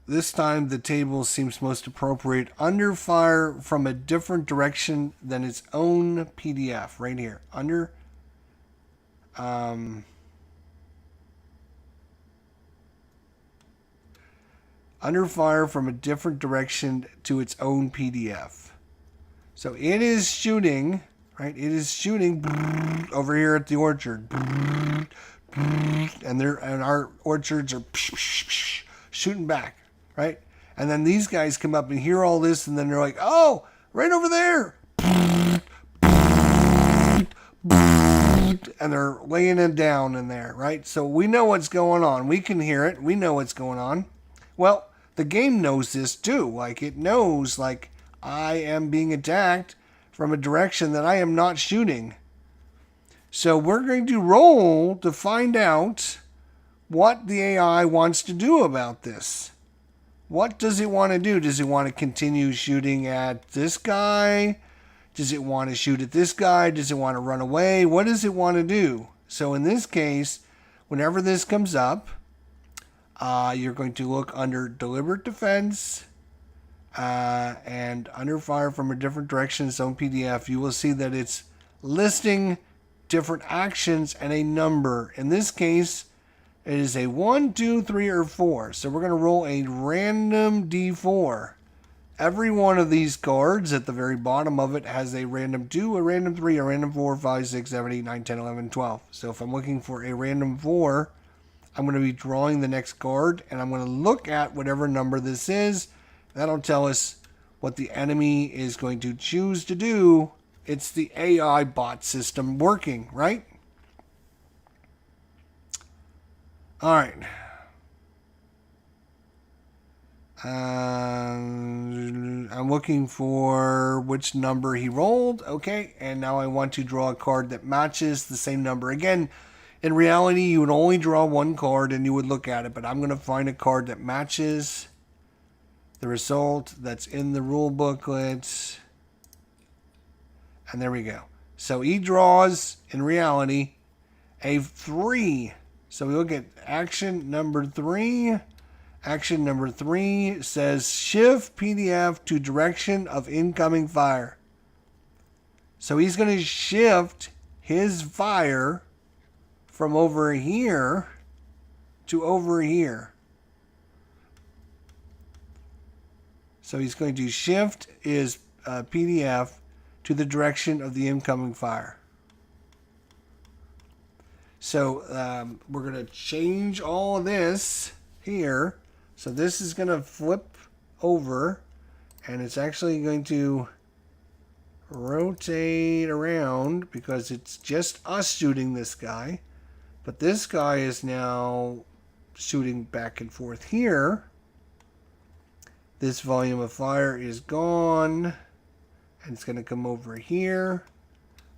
This time the table seems most appropriate. Under fire from a different direction than its own PDF. Right here. Under fire from a different direction to its own PDF. So it is shooting, right? It is shooting over here at the orchard. And our orchards are shooting back, right? And then these guys come up and hear all this, and then they're like, oh, right over there. And they're laying it down in there, right? So we know what's going on. We can hear it. We know what's going on. Well, the game knows this too. Like, it knows, like, I am being attacked from a direction that I am not shooting. So we're going to roll to find out what the AI wants to do about this. What does it want to do? Does it want to continue shooting at this guy? Does it want to shoot at this guy? Does it want to run away? What does it want to do? So in this case, whenever this comes up, you're going to look under deliberate defense and under fire from a different direction, its own PDF. You will see that it's listing different actions and a number. In this case, it is a 1, 2, 3, or 4. So we're going to roll a random D4. Every one of these cards at the very bottom of it has a random 2, a random 3, a random 4, 5, 6, 7, 8, 9, 10, 11, 12. So if I'm looking for a random 4, I'm going to be drawing the next card, and I'm going to look at whatever number this is. That'll tell us what the enemy is going to choose to do. It's the AI bot system working, right? All right. I'm looking for which number he rolled. Okay, and now I want to draw a card that matches the same number. Again, in reality, you would only draw one card and you would look at it, but I'm going to find a card that matches the result that's in the rule booklet. And there we go. So he draws, in reality, a 3. So we look at action number 3. Action number 3 says shift PDF to direction of incoming fire. So he's going to shift his fire from over here to over here. So he's going to shift his PDF to the direction of the incoming fire. So we're going to change all of this here. So this is going to flip over, and it's actually going to rotate around because it's just us shooting this guy. But this guy is now shooting back and forth here. This volume of fire is gone, and it's going to come over here.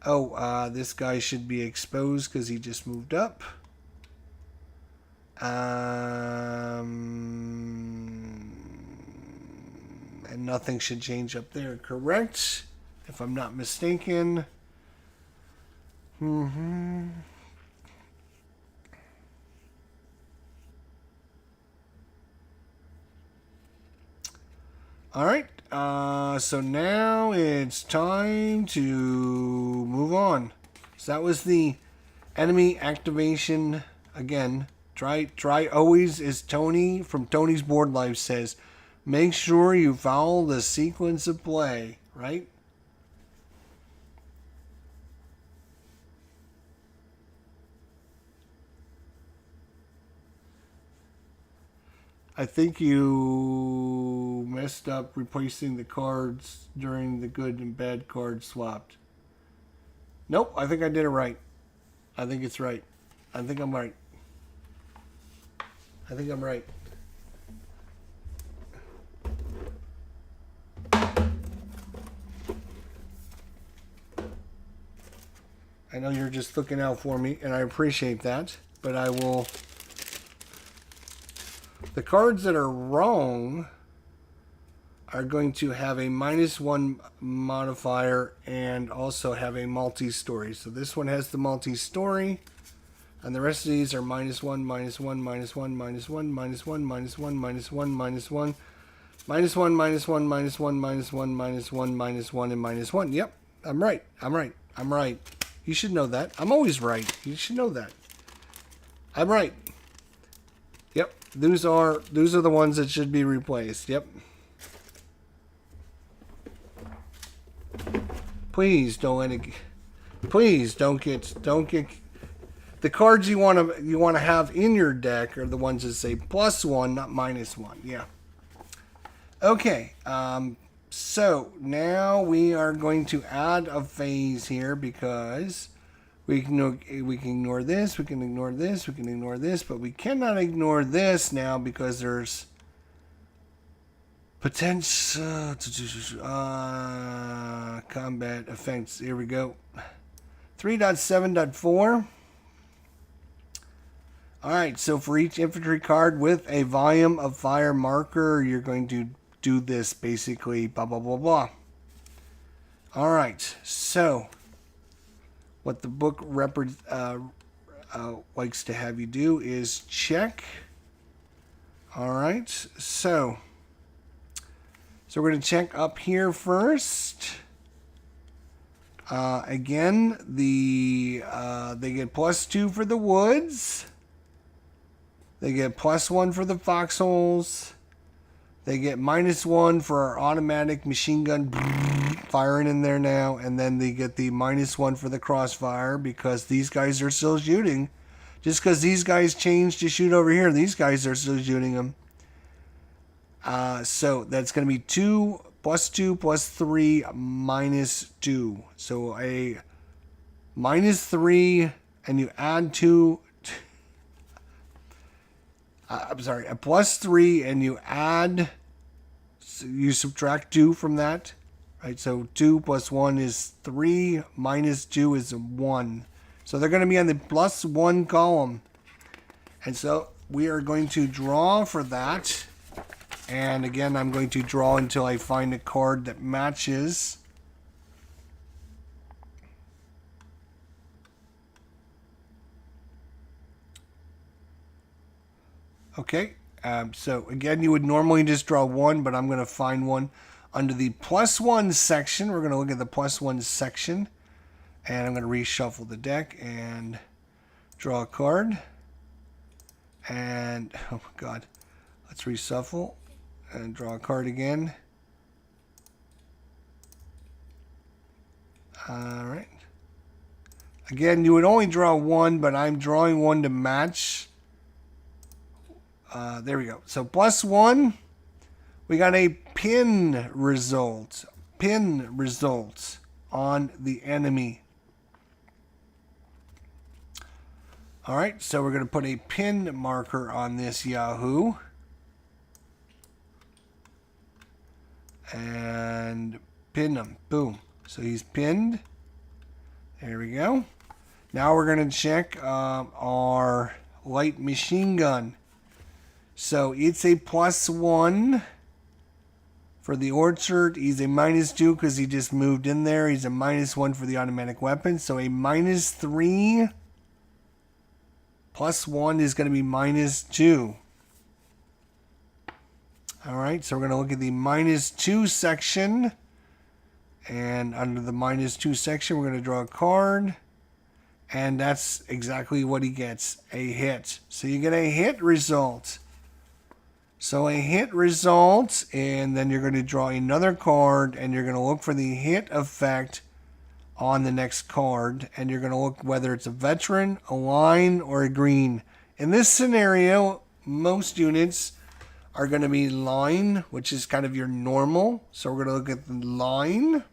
Oh, this guy should be exposed because he just moved up. And nothing should change up there, correct? If I'm not mistaken. All right. So now it's time to move on. So that was the enemy activation. Again, try always, as Tony from Tony's Board Life says, make sure you follow the sequence of play, right? I think you messed up replacing the cards during the good and bad cards swapped. Nope, I think I did it right. I think it's right. I think I'm right. I think I'm right. I know you're just looking out for me, and I appreciate that, but I will... The cards that are wrong are going to have a -1 modifier and also have a multi-story. So this one has the multi-story, and the rest of these are -1, -1, -1, -1, -1, -1, -1, -1, -1, -1, -1, -1, -1, -1, -1, -1, and -1. Yep, I'm right. I'm right. I'm right. You should know that. I'm always right. You should know that. I'm right. Yep, those are the ones that should be replaced. Yep. Please don't let it. Please don't get the cards you want to have in your deck are the ones that say +1, not -1. Yeah. Okay. So now we are going to add a phase here because we can ignore this, we can ignore this, we can ignore this, but we cannot ignore this now because there's potential combat effects. Here we go. 3.7.4. Alright, so for each infantry card with a volume of fire marker, you're going to do this basically, blah, blah, blah, blah. Alright, so what the book likes to have you do is check. Alright, so we're going to check up here first. Again, they get +2 for the woods. They get +1 for the foxholes. They get -1 for our automatic machine gun firing in there now. And then they get the -1 for the crossfire because these guys are still shooting. Just because these guys changed to shoot over here, these guys are still shooting them. So that's going to be 2 +2 +3 -2. So a -3 and you add 2. I'm sorry, a +3 and you add, so you subtract 2 from that, right? So 2 + 1 is 3, -2 is 1. So they're going to be on the +1 column. And so we are going to draw for that. And again, I'm going to draw until I find a card that matches. Okay, so again, you would normally just draw 1, but I'm going to find one under the +1 section. We're going to look at the +1 section. And I'm going to reshuffle the deck and draw a card. And, oh my God, let's reshuffle and draw a card again. All right. Again, you would only draw 1, but I'm drawing 1 to match. There we go. So +1, we got a pin result. Pin results on the enemy. All right, so we're going to put a pin marker on this Yahoo. And pin him. Boom. So he's pinned. There we go. Now we're going to check our light machine gun. So it's a +1 for the orchard. He's a -2 because he just moved in there. He's a -1 for the automatic weapon. So a -3 +1 is going to be -2. All right, so we're going to look at the -2 section. And under the -2 section, we're going to draw a card. And that's exactly what he gets, a hit. So you get a hit result. So a hit result, and then you're going to draw another card, and you're going to look for the hit effect on the next card, and you're going to look whether it's a veteran, a line, or a green. In this scenario, most units are going to be line, which is kind of your normal. So we're going to look at the line.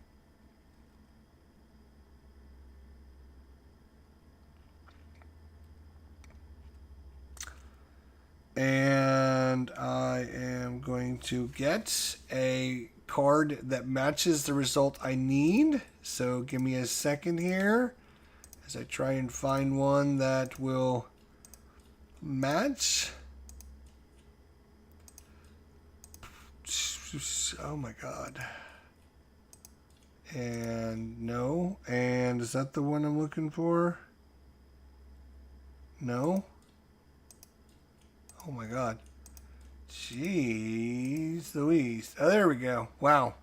And I am going to get a card that matches the result I need. So give me a second here as I try and find one that will match. Oh my god. And no. And is that the one I'm looking for? No. Oh my god. Jeez Louise. Oh, there we go. Wow.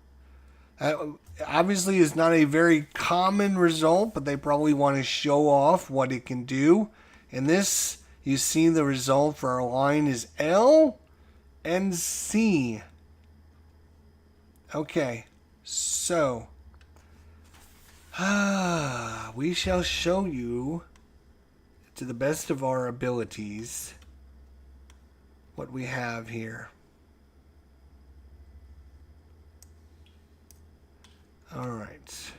That obviously is not a very common result, but they probably want to show off what it can do. And this, you see the result for our line is L and C. Okay. So, we shall show you, to the best of our abilities, what we have here. All right.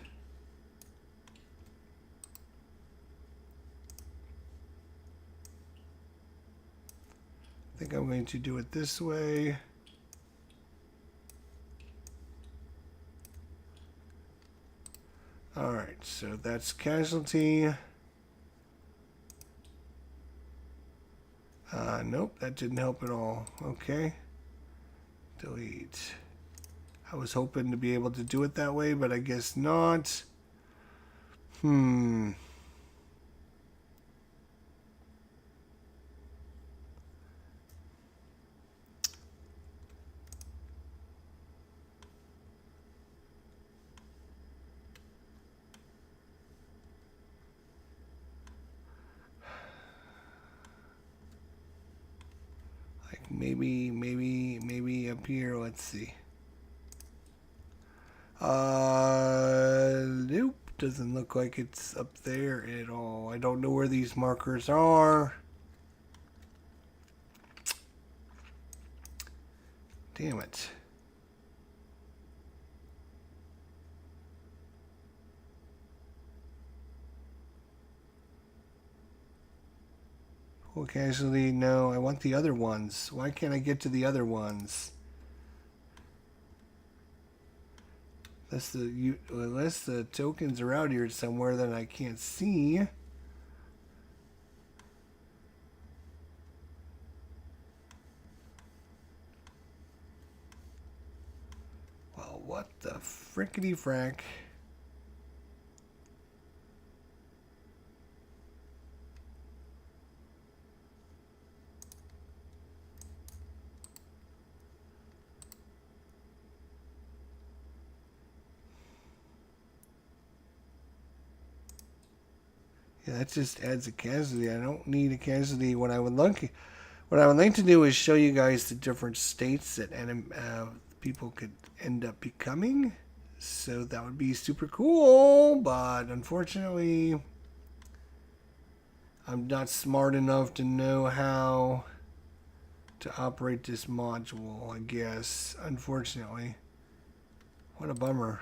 I think I'm going to do it this way. All right, so that's casualty. Nope, that didn't help at all. Okay. Delete. I was hoping to be able to do it that way, but I guess not. Like maybe up here. Let's see. Nope. Doesn't look like it's up there at all. I don't know where these markers are. Damn it. Full casualty, no. I want the other ones. Why can't I get to the other ones? Unless the tokens are out here somewhere that I can't see. Well, what the frickety frack? Yeah, that just adds a casualty. I don't need a casualty. What I would like to do is show you guys the different states that people could end up becoming. So that would be super cool, but unfortunately, I'm not smart enough to know how to operate this module, I guess. Unfortunately. What a bummer.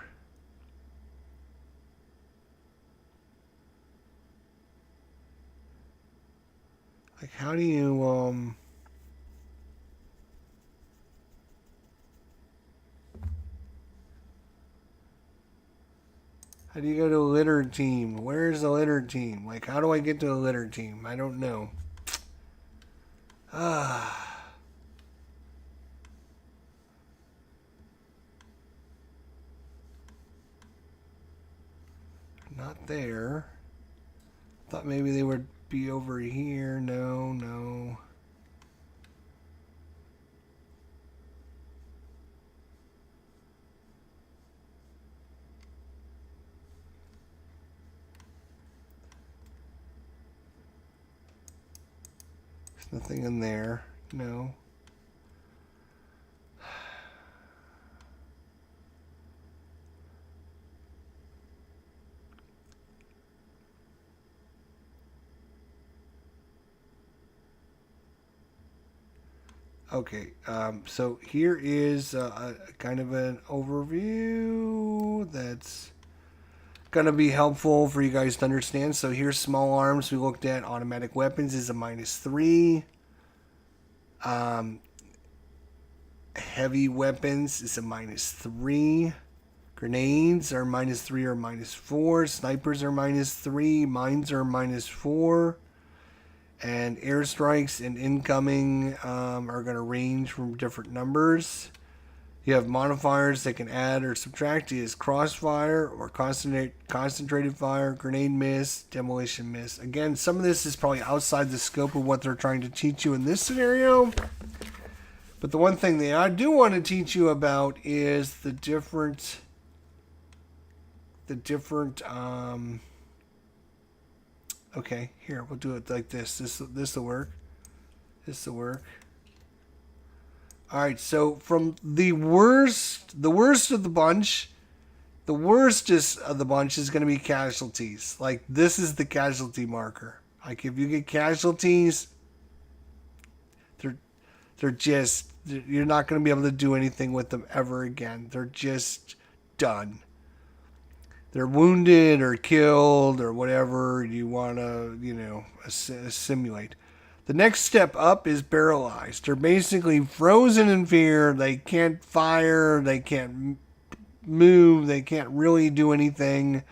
Like, how do you, how do you go to a litter team? Where's the litter team? Like, how do I get to a litter team? I don't know. Not there. Thought maybe they would be over here. No. There's nothing in there. No. Okay, so here is a kind of an overview that's going to be helpful for you guys to understand. So here's small arms. We looked at automatic weapons is a -3. Heavy weapons is a -3. Grenades are -3 or -4. Snipers are -3. Mines are -4. And airstrikes and incoming are going to range from different numbers. You have modifiers that can add or subtract. Is crossfire or concentrated fire, grenade miss, demolition miss. Again, some of this is probably outside the scope of what they're trying to teach you in this scenario. But the one thing that I do want to teach you about is the different okay, here, we'll do it like this. This will work. This will work. All right, so from the worst of the bunch, the worstest of the bunch is going to be casualties. Like, this is the casualty marker. Like, if you get casualties, they're just, you're not going to be able to do anything with them ever again. They're just done. They're wounded or killed or whatever you want to, simulate. The next step up is paralyzed. They're basically frozen in fear. They can't fire. They can't move. They can't really do anything.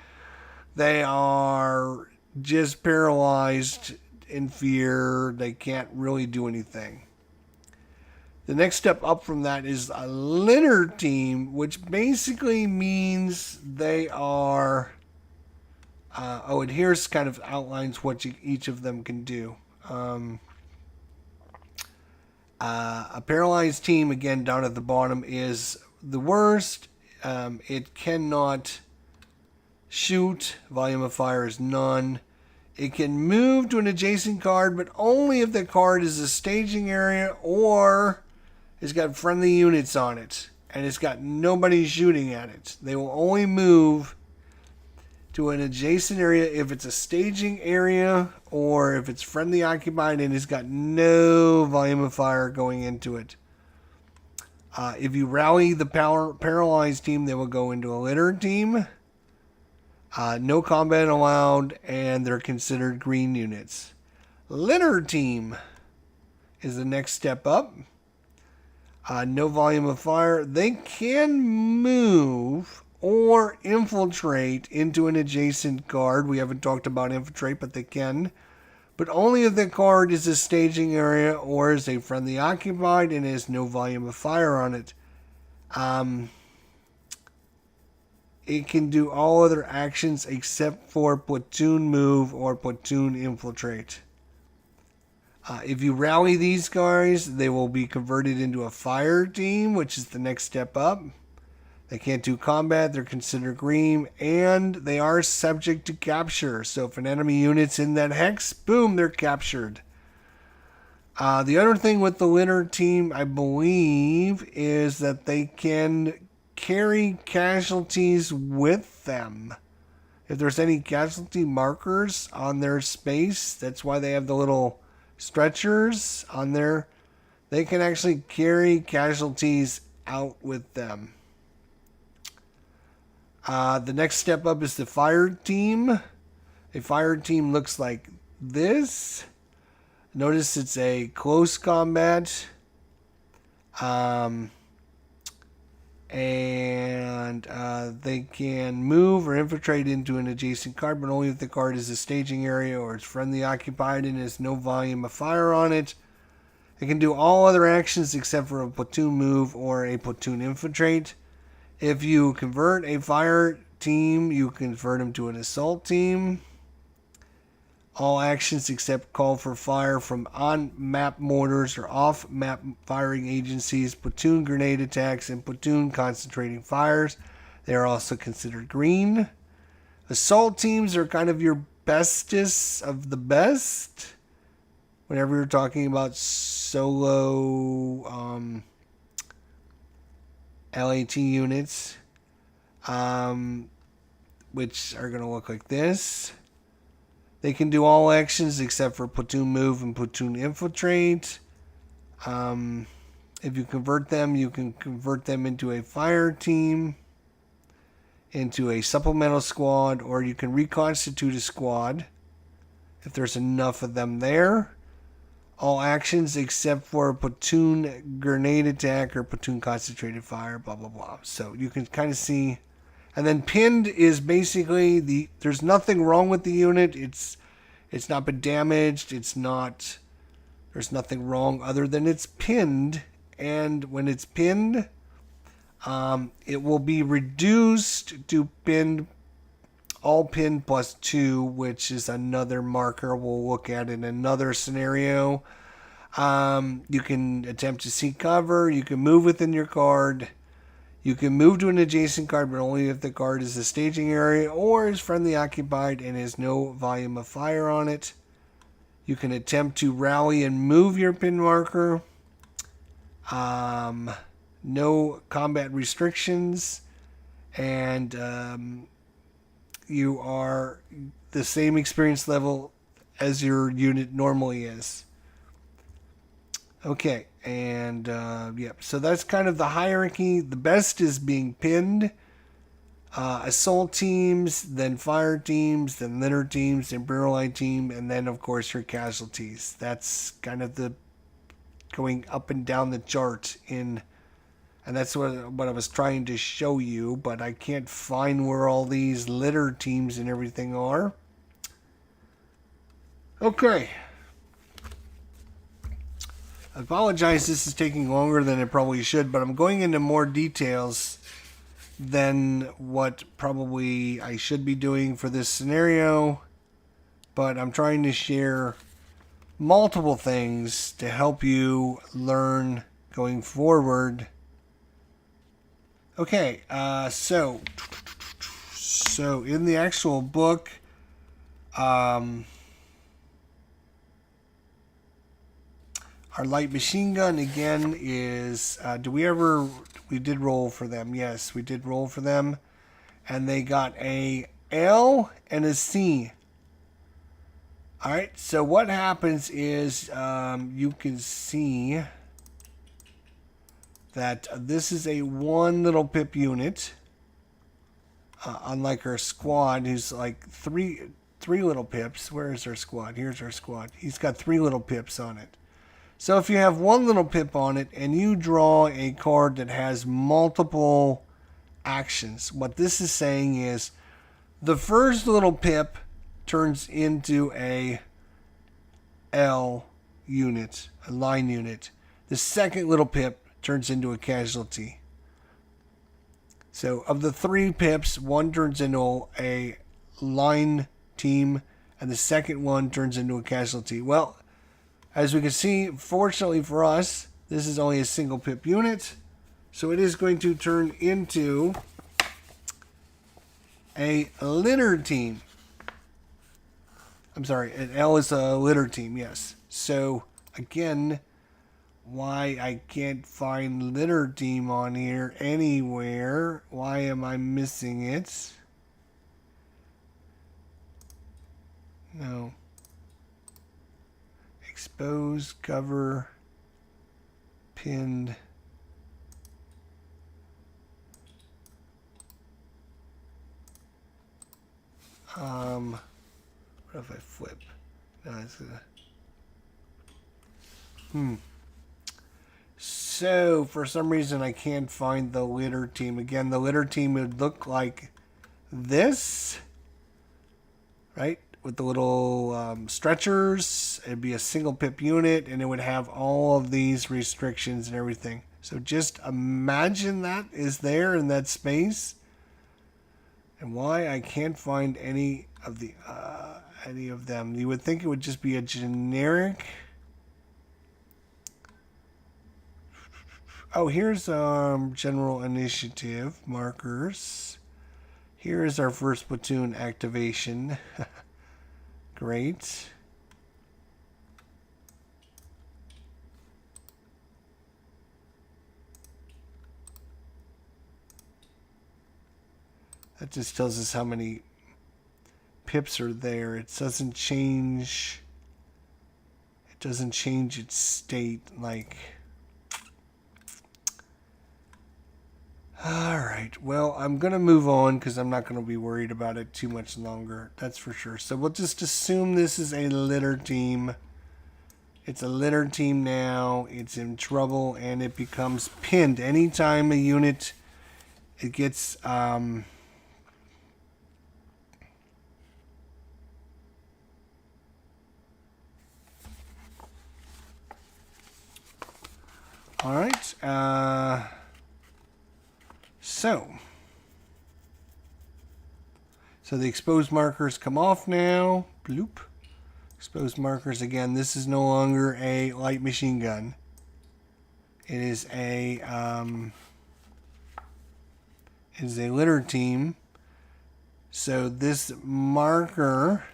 They are just paralyzed in fear. They can't really do anything. The next step up from that is a litter team, which basically means they are... and here's kind of outlines what each of them can do. A paralyzed team, again, down at the bottom, is the worst. It cannot shoot. Volume of fire is none. It can move to an adjacent card, but only if the card is a staging area or it's got friendly units on it and it's got nobody shooting at it. They will only move to an adjacent area if it's a staging area or if it's friendly occupied and it's got no volume of fire going into it. If you rally the paralyzed team, they will go into a litter team. No combat allowed, and they're considered green units. Litter team is the next step up. No volume of fire. They can move or infiltrate into an adjacent card. We haven't talked about infiltrate, but they can. But only if the card is a staging area or is a friendly occupied and has no volume of fire on it. It can do all other actions except for platoon move or platoon infiltrate. If you rally these guys, they will be converted into a fire team, which is the next step up. They can't do combat, they're considered green, and they are subject to capture. So if an enemy unit's in that hex, boom, they're captured. The other thing with the litter team, I believe, is that they can carry casualties with them. If there's any casualty markers on their space, that's why they have the little stretchers on there. They can actually carry casualties out with them. The next step up is the fire team. A fire team looks like this. Notice it's a close combat. They can move or infiltrate into an adjacent card, but only if the card is a staging area or it's friendly occupied and has no volume of fire on it. It can do all other actions except for a platoon move or a platoon infiltrate. If you convert a fire team, you convert them to an assault team. All actions except call for fire from on-map mortars or off-map firing agencies, platoon grenade attacks, and platoon concentrating fires. They are also considered green. Assault teams are kind of your bestest of the best. Whenever you're talking about solo LAT units, which are going to look like this. They can do all actions except for platoon move and platoon infiltrate. If you convert them, you can convert them into a fire team, into a supplemental squad, or you can reconstitute a squad if there's enough of them there. all actions except for platoon grenade attack or platoon concentrated fire, blah, blah, blah. So you can kind of see. And then pinned is basically there's nothing wrong with the unit. It's not been damaged. There's nothing wrong other than it's pinned. And when it's pinned, it will be reduced to pinned, all pinned +2, which is another marker we'll look at in another scenario. You can attempt to seek cover. You can move within your card. You can move to an adjacent card, but only if the card is a staging area or is friendly occupied and has no volume of fire on it. You can attempt to rally and move your pin marker. No combat restrictions. And you are the same experience level as your unit normally is. Okay, and so that's kind of the hierarchy. The best is being pinned. Assault teams, then fire teams, then litter teams, then barrel line team, and then of course your casualties. That's kind of the going up and down the chart and that's what I was trying to show you, but I can't find where all these litter teams and everything are. Okay. I apologize, this is taking longer than it probably should, but I'm going into more details than what probably I should be doing for this scenario. But I'm trying to share multiple things to help you learn going forward. Okay, so in the actual book, our light machine gun, again, is... we did roll for them. Yes, we did roll for them. And they got a L and a C. Alright, so what happens is you can see that this is a one little pip unit. Unlike our squad, who's like three little pips. Where is our squad? Here's our squad. He's got 3 little pips on it. So if you have 1 little pip on it and you draw a card that has multiple actions, what this is saying is the first little pip turns into a L unit, a line unit. The second little pip turns into a casualty. So of the 3 pips, 1 turns into a line team and the second one turns into a casualty. Well, as we can see, fortunately for us, this is only a single pip unit. So it is going to turn into a litter team. I'm sorry, an L is a litter team, yes. So, again, why I can't find litter team on here anywhere. Why am I missing it? No. Expose, cover, pinned. What if I flip? No, it's gonna... So, for some reason, I can't find the litter team. Again, the litter team would look like this, right? With the little stretchers. It'd be a single pip unit, and it would have all of these restrictions and everything. So just imagine that is there in that space. And why I can't find any of them. You would think it would just be a generic... Oh, here's general initiative markers. Here is our first platoon activation. Great. That just tells us how many pips are there. It doesn't change. It doesn't change its state like... Alright, well, I'm going to move on because I'm not going to be worried about it too much longer. That's for sure. So we'll just assume this is a litter team. It's a litter team now. It's in trouble, and it becomes pinned. Anytime a unit, it gets... all right. So the exposed markers come off now. Bloop. Exposed markers again. This is no longer a light machine gun. It is a litter team. So this marker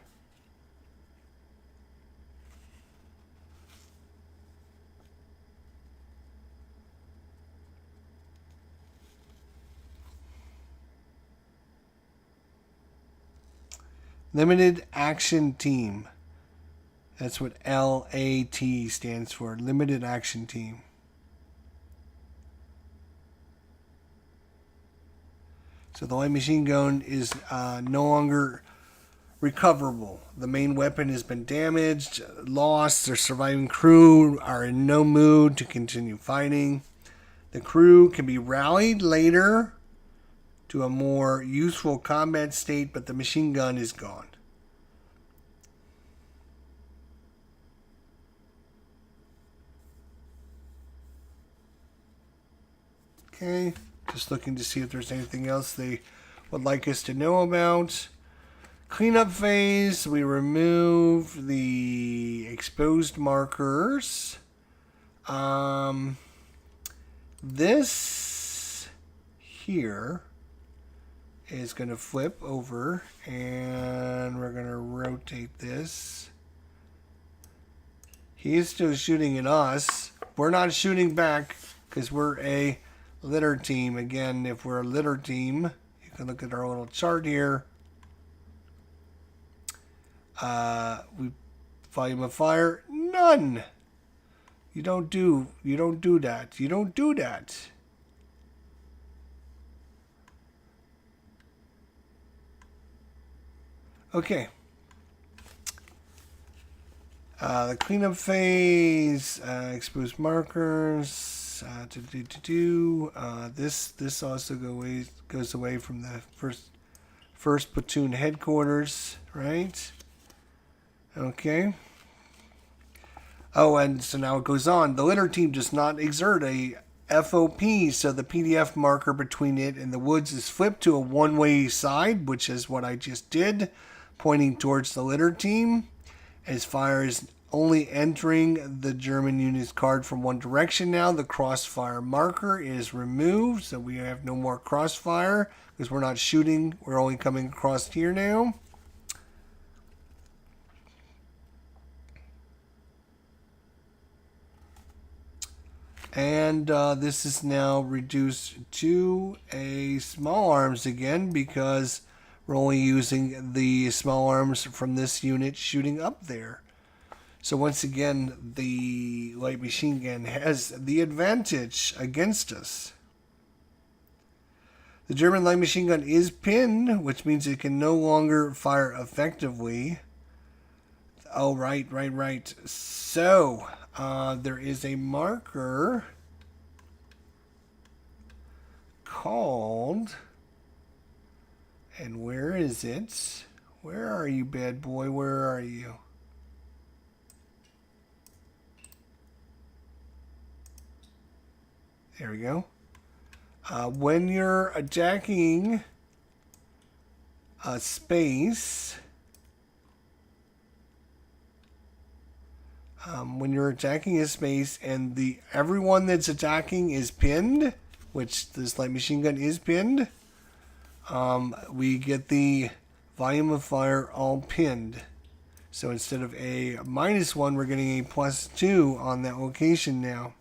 limited action team. That's what LAT stands for. Limited action team. So the light machine gun is no longer recoverable. The main weapon has been damaged, lost. Their surviving crew are in no mood to continue fighting. The crew can be rallied later to a more useful combat state, but the machine gun is gone. Okay, just looking to see if there's anything else they would like us to know about. Cleanup phase, we remove the exposed markers. This here is going to flip over, and we're going to rotate this. He's still shooting at us. We're not shooting back because we're a litter team. Again, if we're a litter team, you can look at our little chart here. We volume of fire, none. You don't do that. You don't do that. Okay. The cleanup phase, exposed markers. This also goes away from the first platoon headquarters, right? Okay. Oh, and so now it goes on. The litter team does not exert a FOP, so the PDF marker between it and the woods is flipped to a one-way side, which is what I just did, pointing towards the litter team. As fire is only entering the German unit's card from one direction now, the crossfire marker is removed, so we have no more crossfire because we're not shooting. We're only coming across here now. And this is now reduced to a small arms again because we're only using the small arms from this unit shooting up there. So once again, the light machine gun has the advantage against us. The German light machine gun is pinned, which means it can no longer fire effectively. Oh, right. So, there is a marker called, and where is it? Where are you, bad boy? Where are you? There we go. When you're attacking a space, and everyone that's attacking is pinned, which this light machine gun is pinned, we get the volume of fire all pinned. So instead of a -1, we're getting a +2 on that location now.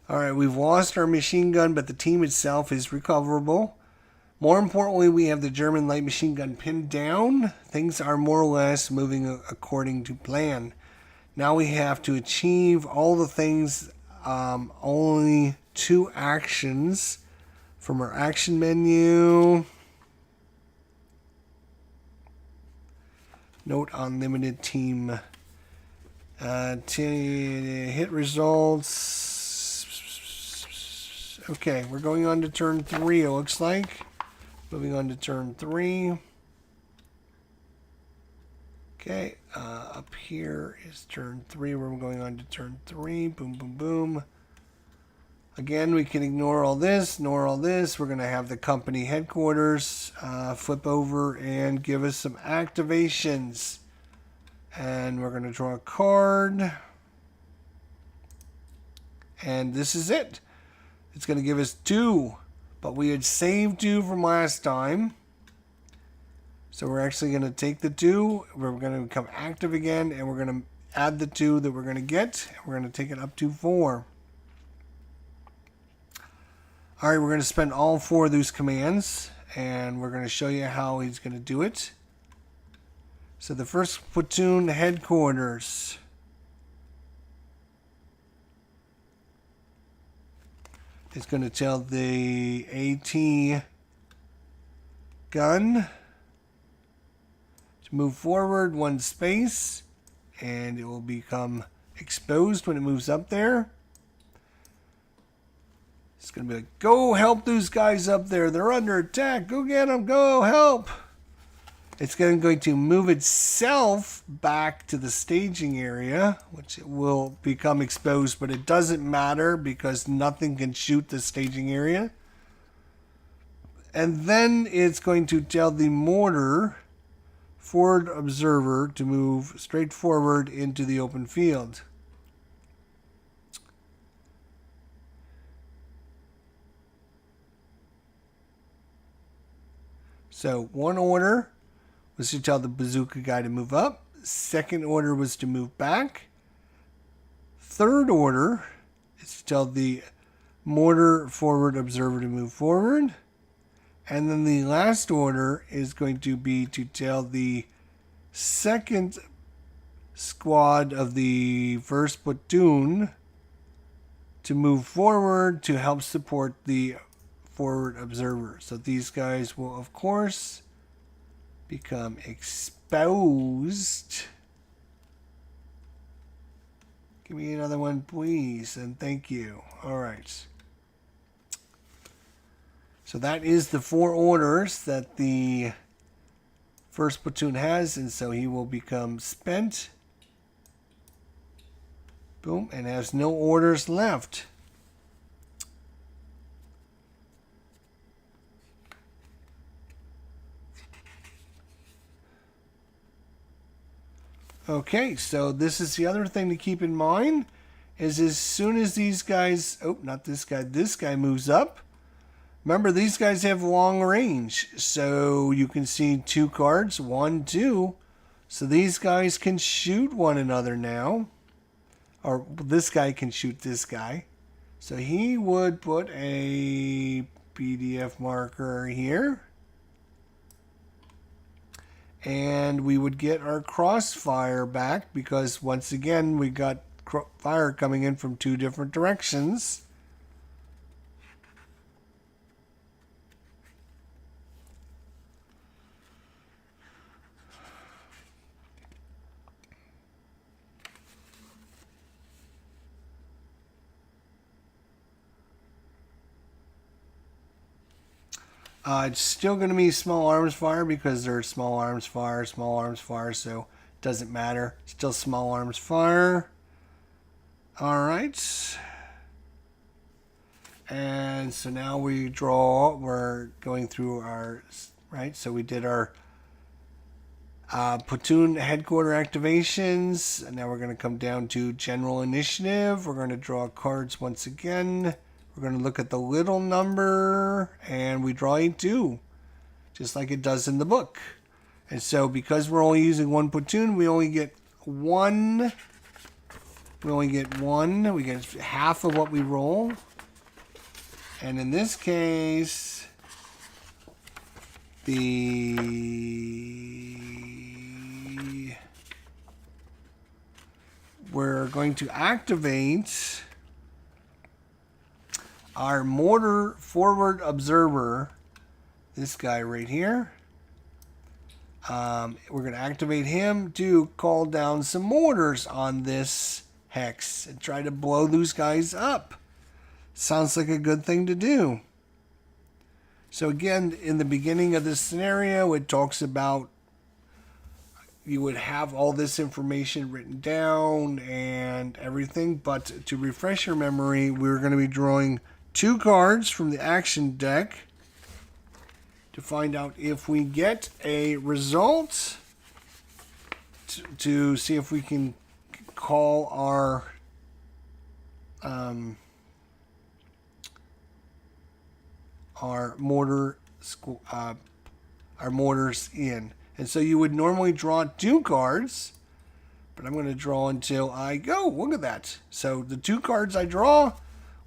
Alright, we've lost our machine gun, but the team itself is recoverable. More importantly, we have the German light machine gun pinned down. Things are more or less moving according to plan. Now we have to achieve all the things only 2 actions from our action menu. Note on limited team. Hit results. Okay, we're going on to turn 3, it looks like. Moving on to turn 3. Okay, up here is turn 3. We're going on to turn 3. Boom, boom, boom. Again, we can ignore all this, ignore all this. We're going to have the company headquarters flip over and give us some activations. And we're going to draw a card. And this is it. It's going to give us 2. But we had saved 2 from last time. So we're actually going to take the 2. We're going to become active again. And we're going to add the 2 that we're going to get. And we're going to take it up to 4. Alright, we're going to spend all 4 of those commands. And we're going to show you how he's going to do it. So the first platoon headquarters. Is going to tell the AT gun to move forward 1 space. And it will become exposed when it moves up there. It's going to be like, go help those guys up there. They're under attack. Go get them. Go help. It's going to move itself back to the staging area, which it will become exposed, but it doesn't matter because nothing can shoot the staging area. And then it's going to tell the mortar forward observer to move straight forward into the open field. So 1 order was to tell the bazooka guy to move up. 2nd order was to move back. 3rd order is to tell the mortar forward observer to move forward. And then the last order is going to be to tell the 2nd squad of the 1st platoon to move forward to help support the forward observer. So these guys will, of course, become exposed. Give me another one, please, and thank you. All right. So that is the 4 orders that the 1st platoon has, and so he will become spent. Boom, and has no orders left. Okay, so this is the other thing to keep in mind, is as soon as these guys, oh, not this guy moves up. Remember, these guys have long range, so you can see 2 cards, 1, 2. So these guys can shoot one another now, or this guy can shoot this guy. So he would put a PDF marker here. And we would get our crossfire back because once again we got fire coming in from 2 different directions. It's still going to be small arms fire because there's small arms fire, so it doesn't matter. Still small arms fire. Alright. And so now we're going through our, right, so we did our platoon headquarter activations, and now we're going to come down to general initiative. We're going to draw cards once again. We're going to look at the little number, and we draw a 2, just like it does in the book. And so because we're only using 1 platoon, we only get 1. We only get 1. We get half of what we roll. And in this case, we're going to activate our mortar forward observer, this guy right here, we're going to activate him to call down some mortars on this hex and try to blow those guys up. Sounds like a good thing to do. So again, in the beginning of this scenario, it talks about you would have all this information written down and everything, but to refresh your memory, we're going to be drawing 2 cards from the action deck to find out if we get a result, to see if we can call our mortars in. And so you would normally draw 2 cards, but I'm going to draw until I go. Look at that. So the 2 cards I draw,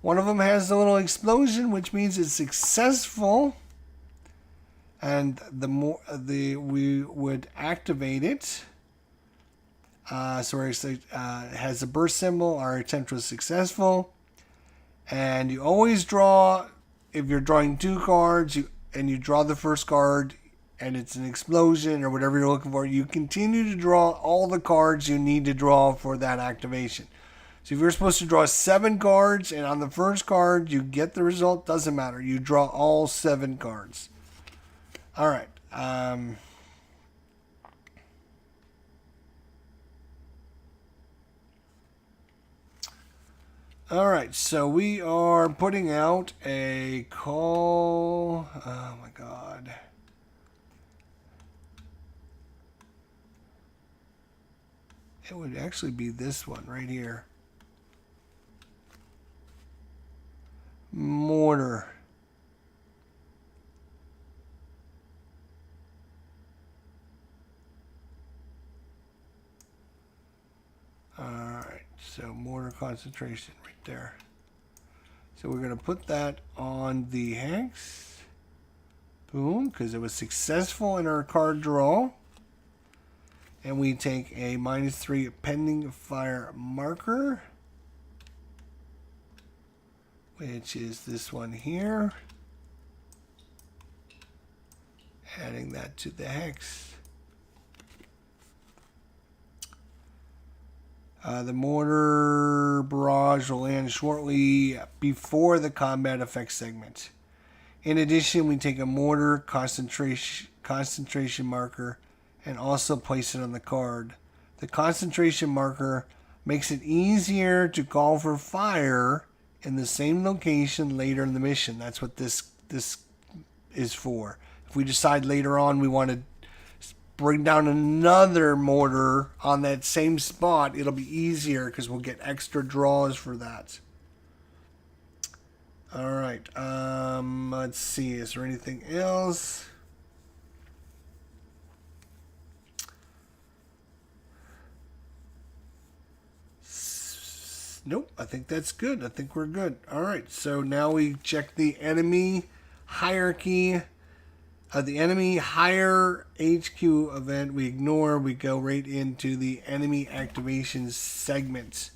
one of them has a little explosion, which means it's successful. And we would activate it. So it has a burst symbol. Our attempt was successful. And you always draw, if you're drawing 2 cards, and you draw the first card, and it's an explosion or whatever you're looking for, you continue to draw all the cards you need to draw for that activation. So if you're supposed to draw 7 cards, and on the first card you get the result, doesn't matter. You draw all 7 cards. All right. All right, so we are putting out a call. Oh my God. It would actually be this one right here. Mortar. Alright, so mortar concentration right there. So we're going to put that on the hex. Boom, because it was successful in our card draw. And we take a -3 pending fire marker, which is this one here. Adding that to the hex. The mortar barrage will land shortly before the combat effects segment. In addition, we take a mortar concentration marker and also place it on the card. The concentration marker makes it easier to call for fire in the same location later in the mission. That's what this is for. If we decide later on we want to bring down another mortar on that same spot, it'll be easier because we'll get extra draws for that. All right. Let's see. Is there anything else? Nope, I think that's good. I think we're good. All right, so now we check the enemy hierarchy. The enemy higher HQ event we ignore. We go right into the enemy activation segment.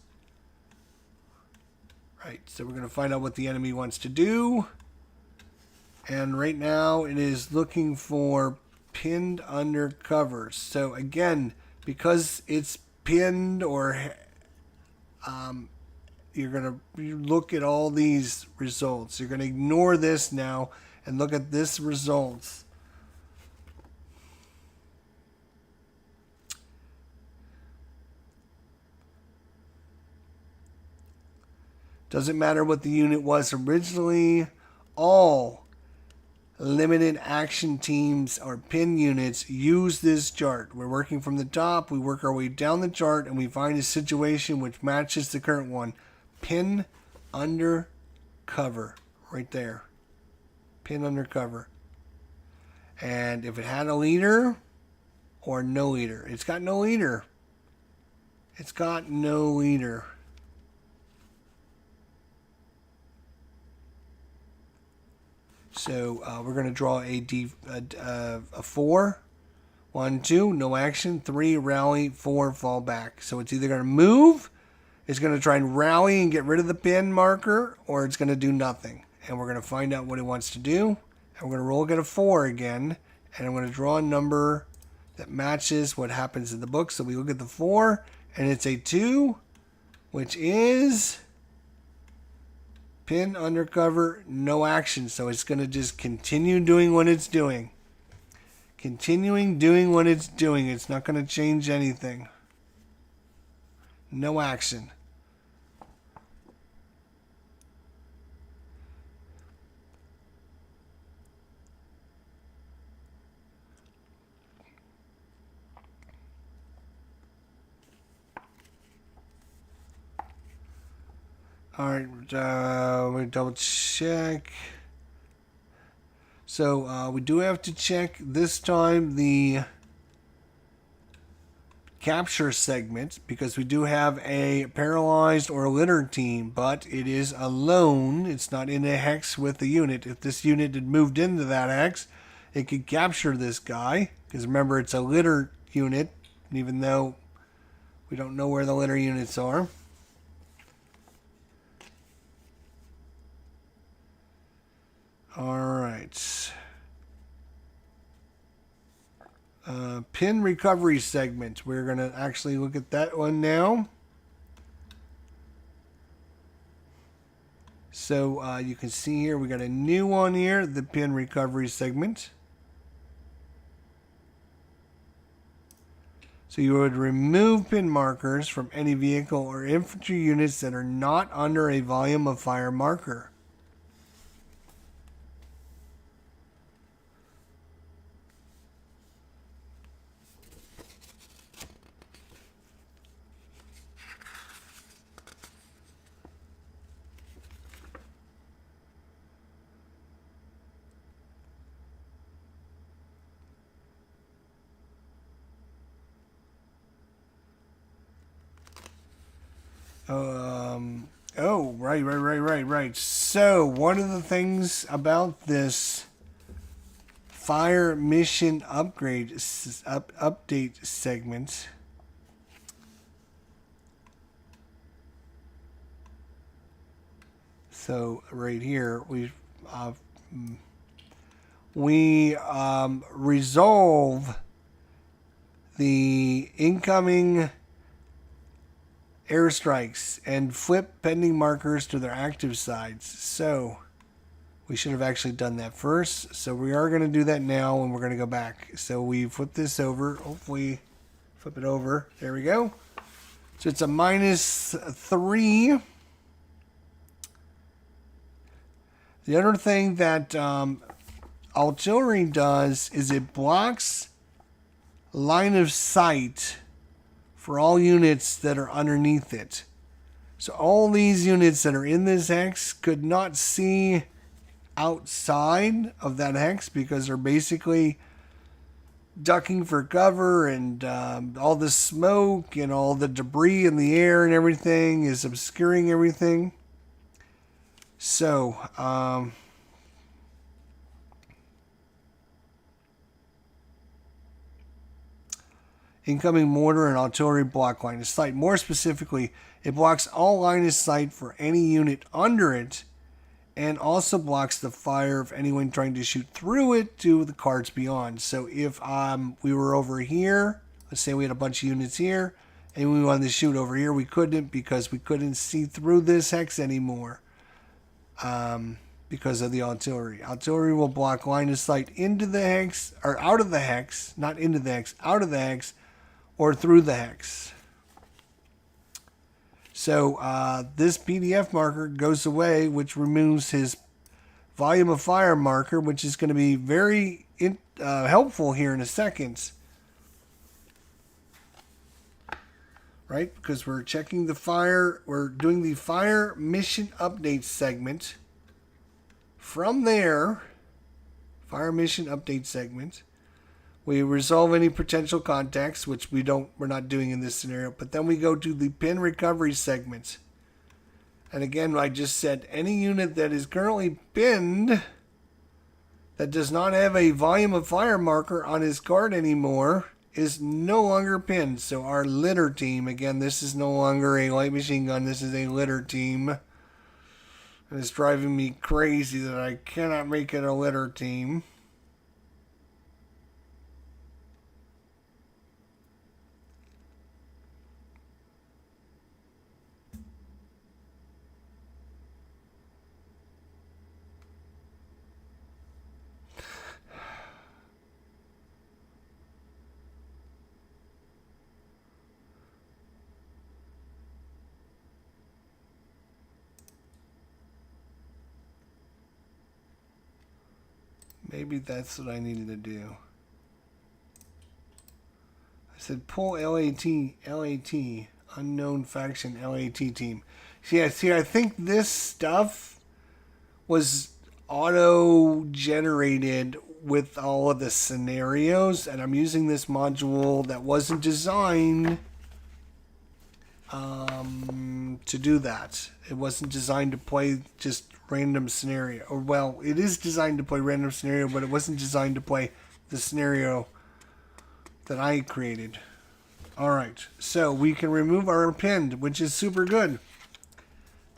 Right, so we're going to find out what the enemy wants to do. And right now it is looking for pinned under covers. So again, because it's pinned, or you're going to look at all these results. You're going to ignore this now and look at this results. Doesn't matter what the unit was originally. All limited action teams or pin units use this chart. We're working from the top. We work our way down the chart and we find a situation which matches the current one. Pin under cover, right there. Pin under cover. And if it had a leader or no leader. It's got no leader. It's got no leader. So we're going to draw a 4. 1, 2, no action. 3, rally. 4, fall back. So it's either going to move It's going to try and rally and get rid of the pin marker, or it's going to do nothing. And we're going to find out what it wants to do. And we're going to roll, get a 4 again. And I'm going to draw a number that matches what happens in the book. So we look at the 4, and it's a 2, which is pin undercover, no action. So it's going to just continue doing what it's doing. Continuing doing what it's doing. It's not going to change anything. No action. All right, we double check. So we do have to check this time the capture segment, because we do have a paralyzed or littered team, but it is alone. It's not in a hex with the unit. If this unit had moved into that hex, it could capture this guy, because remember, it's a litter unit, even though we don't know where the litter units are. All right. Pin recovery segment. We're going to actually look at that one now. So you can see here we got a new one here, the pin recovery segment. So you would remove pin markers from any vehicle or infantry units that are not under a volume of fire marker. Oh, right. So, one of the things about this fire mission update segment so right here we resolve the incoming airstrikes and flip pending markers to their active sides. So we should have actually done that first. So we are going to do that now, and we're going to go back. So we flip this over. Hopefully flip it over. There we go. So it's a -3. The other thing that artillery does is it blocks line of sight for all units that are underneath it. So all these units that are in this hex could not see outside of that hex, because they're basically ducking for cover, and all the smoke and all the debris in the air and everything is obscuring everything. So incoming mortar and artillery block line of sight. More specifically, it blocks all line of sight for any unit under it, and also blocks the fire of anyone trying to shoot through it to the cards beyond. So if we were over here, let's say we had a bunch of units here, and we wanted to shoot over here, we couldn't, because we couldn't see through this hex anymore, because of the artillery. Artillery will block line of sight into the hex, or out of the hex, not into the hex, out of the hex, or through the hex. So this PDF marker goes away, which removes his volume of fire marker, which is going to be very helpful here in a second. Right? Because we're checking the fire, we're doing the fire mission update segment. From there, fire mission update segment, we resolve any potential contacts, which we're not doing in this scenario. But then we go to the pin recovery segment. And again, I just said any unit that is currently pinned that does not have a volume of fire marker on his card anymore is no longer pinned. So our litter team, again, this is no longer a light machine gun. This is a litter team. And it's driving me crazy that I cannot make it a litter team. Maybe that's what I needed to do. I said pull LAT, unknown faction LAT team. See, I think this stuff was auto-generated with all of the scenarios, and I'm using this module that wasn't designed to do that. It wasn't designed to play just random scenario. Or, well, it is designed to play random scenario, but it wasn't designed to play the scenario that I created. Alright, so we can remove our pinned, which is super good.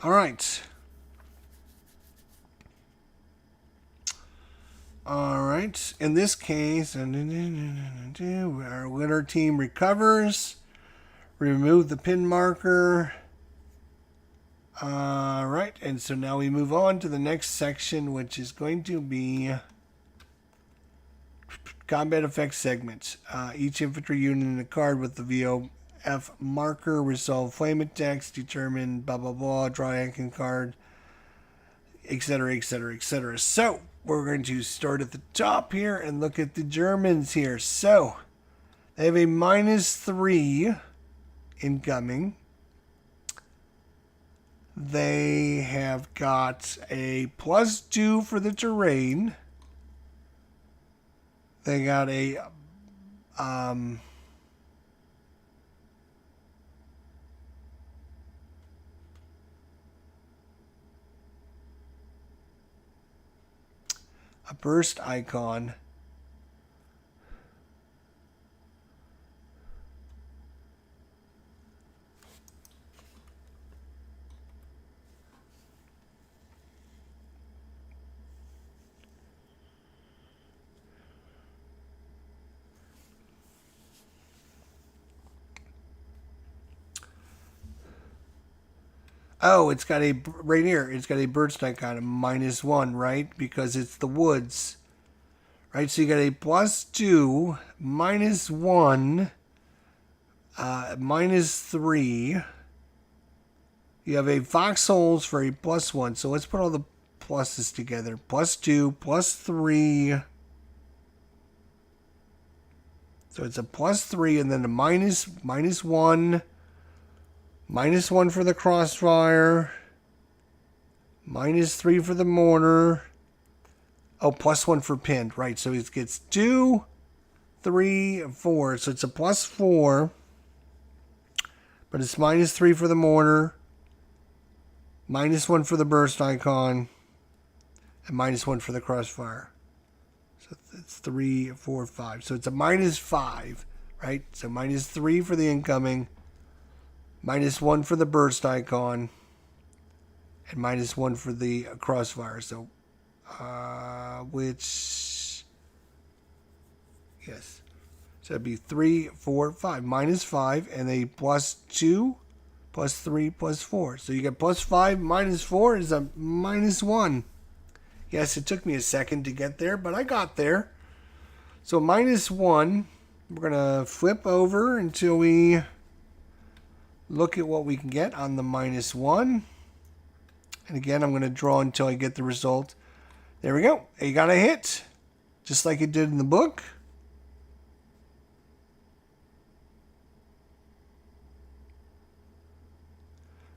Alright. Alright, in this case, our winner team recovers. Remove the pin marker. Alright, and so now we move on to the next section, which is going to be combat effects segment. Each infantry unit in a card with the VOF marker, resolve flame attacks, determine blah blah blah, draw icon card, etc., etc., etc. So, we're going to start at the top here and look at the Germans here. So, they have a -3 incoming. They have got a +2 for the terrain. They got a burst icon. Oh, it's got a, right here, it's got a burst icon, a -1, right? Because it's the woods. Right, so you got a +2, -1, -3. You have a foxholes for a +1. So let's put all the pluses together. +2, +3. So it's a +3 and then a -1. -1 for the crossfire. -3 for the mortar. Oh, +1 for pinned. Right, so it gets 2, 3, 4. So it's a +4. But it's -3 for the mortar. -1 for the burst icon. And -1 for the crossfire. So it's 3, 4, 5. So it's a -5. Right? So -3 for the incoming. -1 for the burst icon, and -1 for the crossfire. So, which, yes. So it'd be 3, 4, 5. -5, and a +2, +3, +4. So you get +5, -4 is a -1. Yes, it took me a second to get there, but I got there. So -1, we're going to flip over until we look at what we can get on the -1. And again, I'm going to draw until I get the result. There we go. You got a hit, just like it did in the book.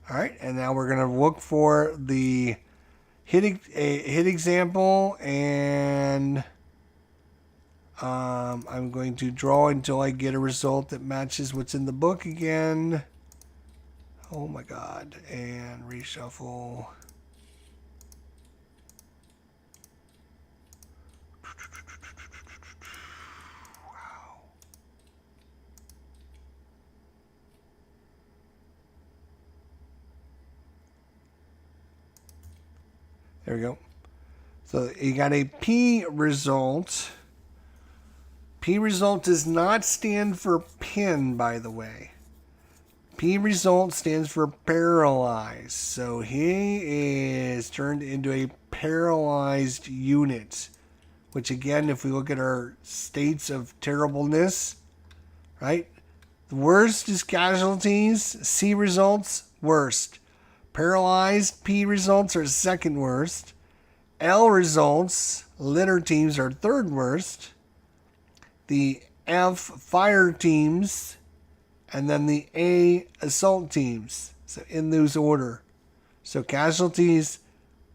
All right, and now we're going to look for the hit example, and I'm going to draw until I get a result that matches what's in the book again. Oh my God, and reshuffle. Wow. There we go. So you got a P result. P result does not stand for pin, by the way. P result stands for paralyzed. So he is turned into a paralyzed unit. Which again, if we look at our states of terribleness, right? The worst is casualties. C results, worst. Paralyzed, P results are second worst. L results, litter teams are third worst. The F, fire teams, and then the A, assault teams. So in those order. So casualties,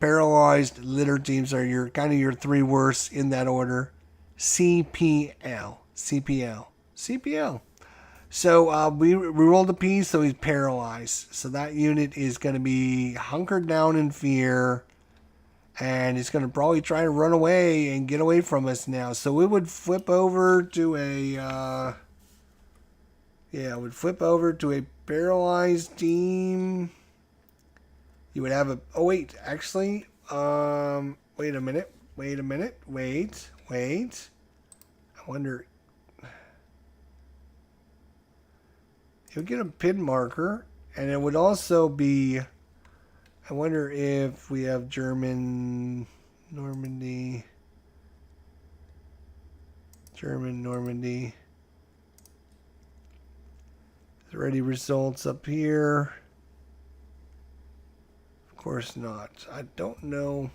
paralyzed, litter teams are your kind of your three worst in that order. CPL. So we rolled a P, so he's paralyzed. So that unit is going to be hunkered down in fear. And it's going to probably try to run away and get away from us now. So it would flip over to a... it would flip over to a paralyzed team. You would have a... Oh, wait. Actually, wait a minute. Wait. I wonder... It would get a pin marker. And it would also be... I wonder if we have German Normandy. Is there any results up here? Of course not. I don't know.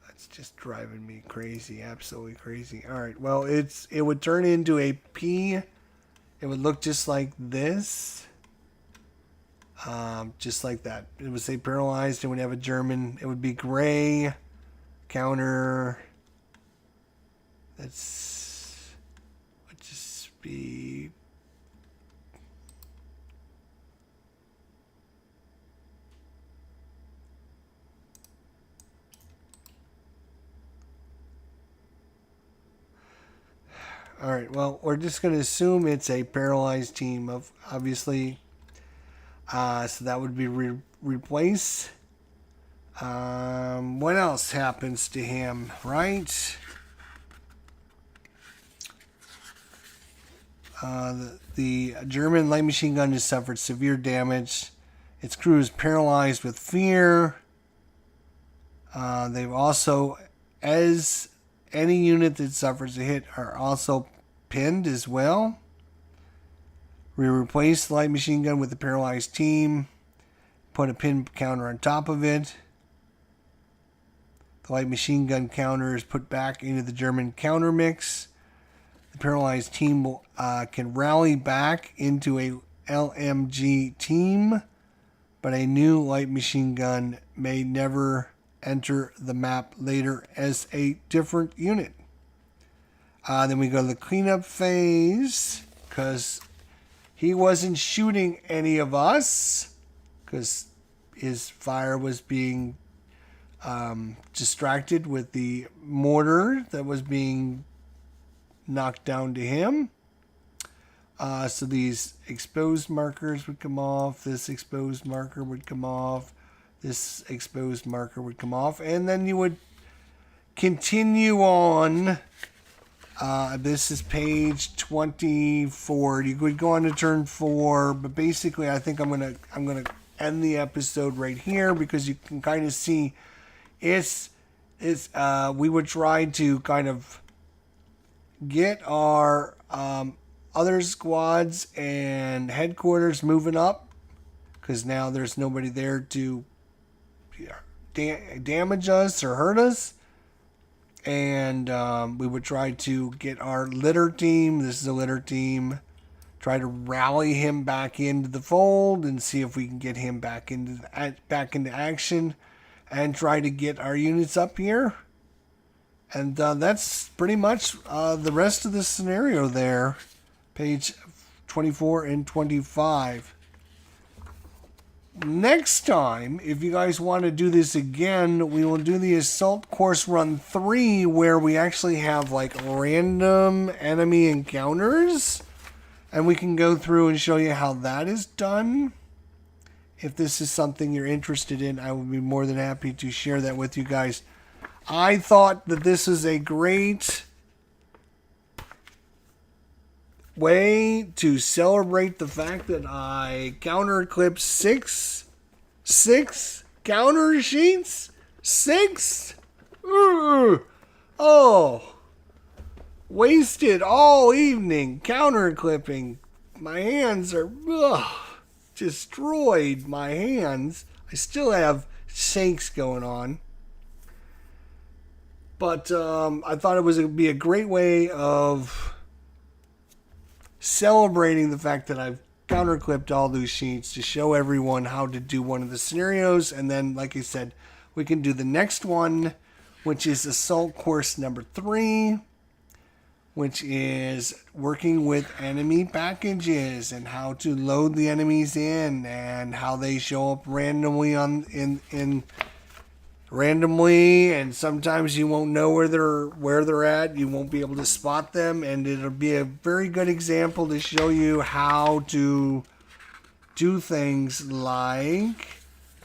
That's just driving me crazy. Absolutely crazy. All right. Well, it would turn into a P. It would look just like this. Just like that. It would say paralyzed. It would have a German. It would be gray. Counter. That's... would just be... All right. Well, we're just going to assume it's a paralyzed team of, obviously... so that would be replace. What else happens to him, right? The German light machine gun has suffered severe damage. Its crew is paralyzed with fear. They've also, as any unit that suffers a hit, are also pinned as well. We replace the light machine gun with the paralyzed team. Put a pin counter on top of it. The light machine gun counter is put back into the German counter mix. The paralyzed team can rally back into a LMG team, but a new light machine gun may never enter the map later as a different unit. Then we go to the cleanup phase, because he wasn't shooting any of us, because his fire was being distracted with the mortar that was being knocked down to him. So these exposed markers would come off. This exposed marker would come off. This exposed marker would come off. And then you would continue on. This is page 24. You could go on to turn 4, but basically I think I'm gonna end the episode right here, because you can kind of see we would try to kind of get our other squads and headquarters moving up, because now there's nobody there to damage us or hurt us. And we would try to get our litter team. This is a litter team. Try to rally him back into the fold and see if we can get him back into action, and try to get our units up here. And that's pretty much the rest of the scenario there. Page 24 and 25. Next time, if you guys want to do this again, we will do the Assault Course Run 3, where we actually have like random enemy encounters. And we can go through and show you how that is done If this is something you're interested in, I would be more than happy to share that with you guys. I thought that this is a great way to celebrate the fact that I counter eclipsed six counter sheets. 6? Oh, wasted all evening counter clipping. My hands are destroyed. My hands. I still have shakes going on. But I thought it would be a great way of celebrating the fact that I've counterclipped all those sheets to show everyone how to do one of the scenarios. And then, like I said, we can do the next one, which is Assault Course number 3, which is working with enemy packages and how to load the enemies in and how they show up randomly randomly, and sometimes you won't know where they're at. You won't be able to spot them, and it'll be a very good example to show you how to do things like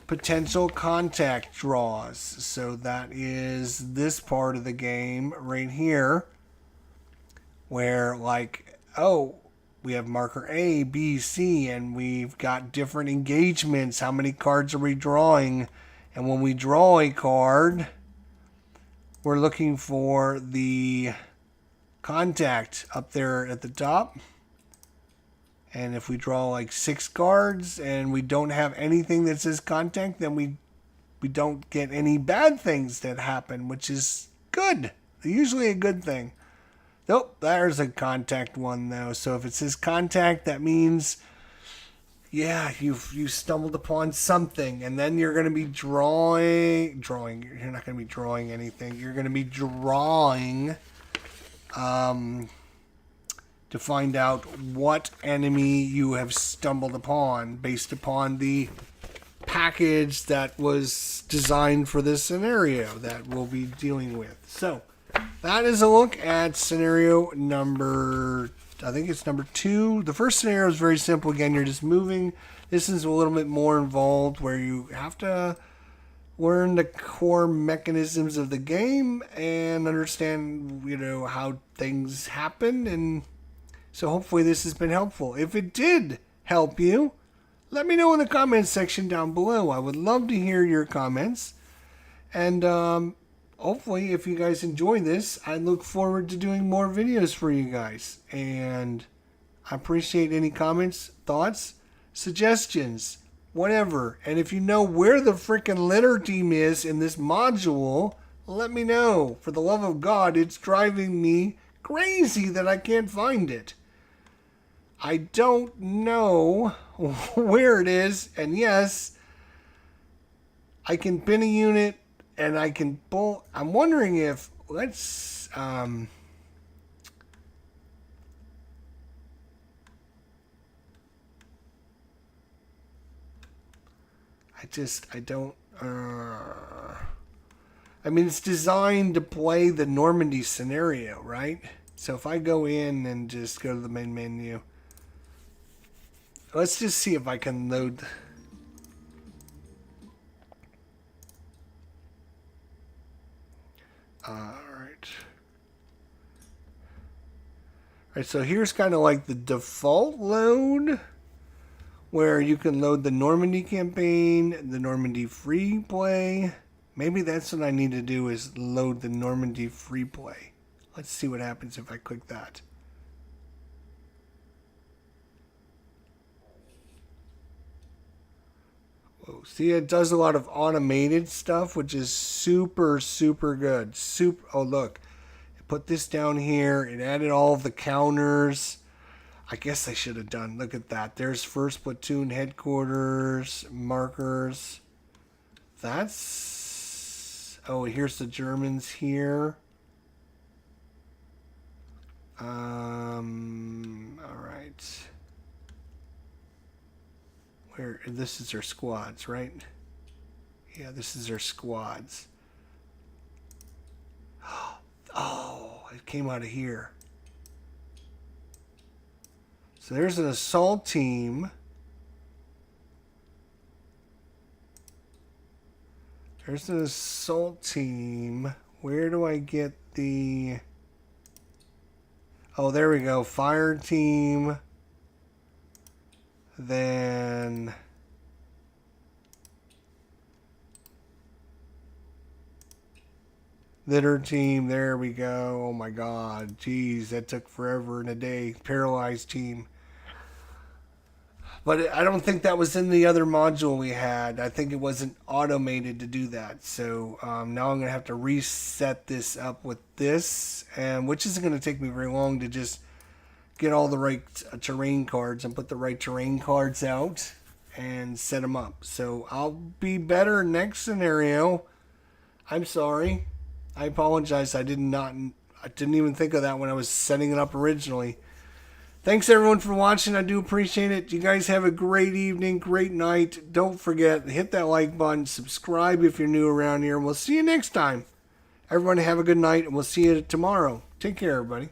potential contact draws. So that is this part of the game right here, where we have marker A, B, C, and we've got different engagements. How many cards are we drawing? And when we draw a card, we're looking for the contact up there at the top. And if we draw like 6 cards and we don't have anything that says contact, then we don't get any bad things that happen, which is good. Usually a good thing. Nope, there's a contact one though. So if it says contact, that means, yeah, you stumbled upon something, and then you're going to be drawing. You're not going to be drawing anything. You're going to be drawing to find out what enemy you have stumbled upon based upon the package that was designed for this scenario that we'll be dealing with. So that is a look at scenario number, I think it's number 2. The first scenario is very simple. Again, you're just moving. This is a little bit more involved, where you have to learn the core mechanisms of the game and understand, how things happen. And so hopefully this has been helpful. If it did help you, let me know in the comments section down below. I would love to hear your comments. And hopefully, if you guys enjoy this, I look forward to doing more videos for you guys. And I appreciate any comments, thoughts, suggestions, whatever. And if you know where the frickin' litter team is in this module, let me know. For the love of God, it's driving me crazy that I can't find it. I don't know where it is. And yes, I can pin a unit. And I can pull. I'm wondering if I don't. I mean, it's designed to play the Normandy scenario, right? So if I go in and just go to the main menu, let's just see if I can load. Alright, so here's kind of like the default load, where you can load the Normandy campaign, the Normandy free play. Maybe that's what I need to do, is load the Normandy free play. Let's see what happens if I click that. Whoa, see, it does a lot of automated stuff, which is super, super good. Oh, look. It put this down here. It added all of the counters. I guess I should have done. Look at that. There's first platoon headquarters, markers. That's... Oh, here's the Germans here. All right. This is their squads, right? Yeah, this is their squads. Oh, it came out of here. So there's an assault team. There's an assault team. Where do I get the... Oh, there we go. Fire team. Then... Litter team. There we go. Oh my god. Jeez, that took forever and a day. Paralyzed team. But I don't think that was in the other module we had. I think it wasn't automated to do that. So now I'm going to have to reset this up with this, and which isn't going to take me very long to just get all the right terrain cards and put the right terrain cards out and set them up. So I'll be better next scenario. I'm sorry. I apologize. I didn't even think of that when I was setting it up originally. Thanks everyone for watching. I do appreciate it. You guys have a great evening, great night. Don't forget, hit that like button, subscribe if you're new around here. We'll see you next time. Everyone have a good night, and we'll see you tomorrow. Take care, everybody.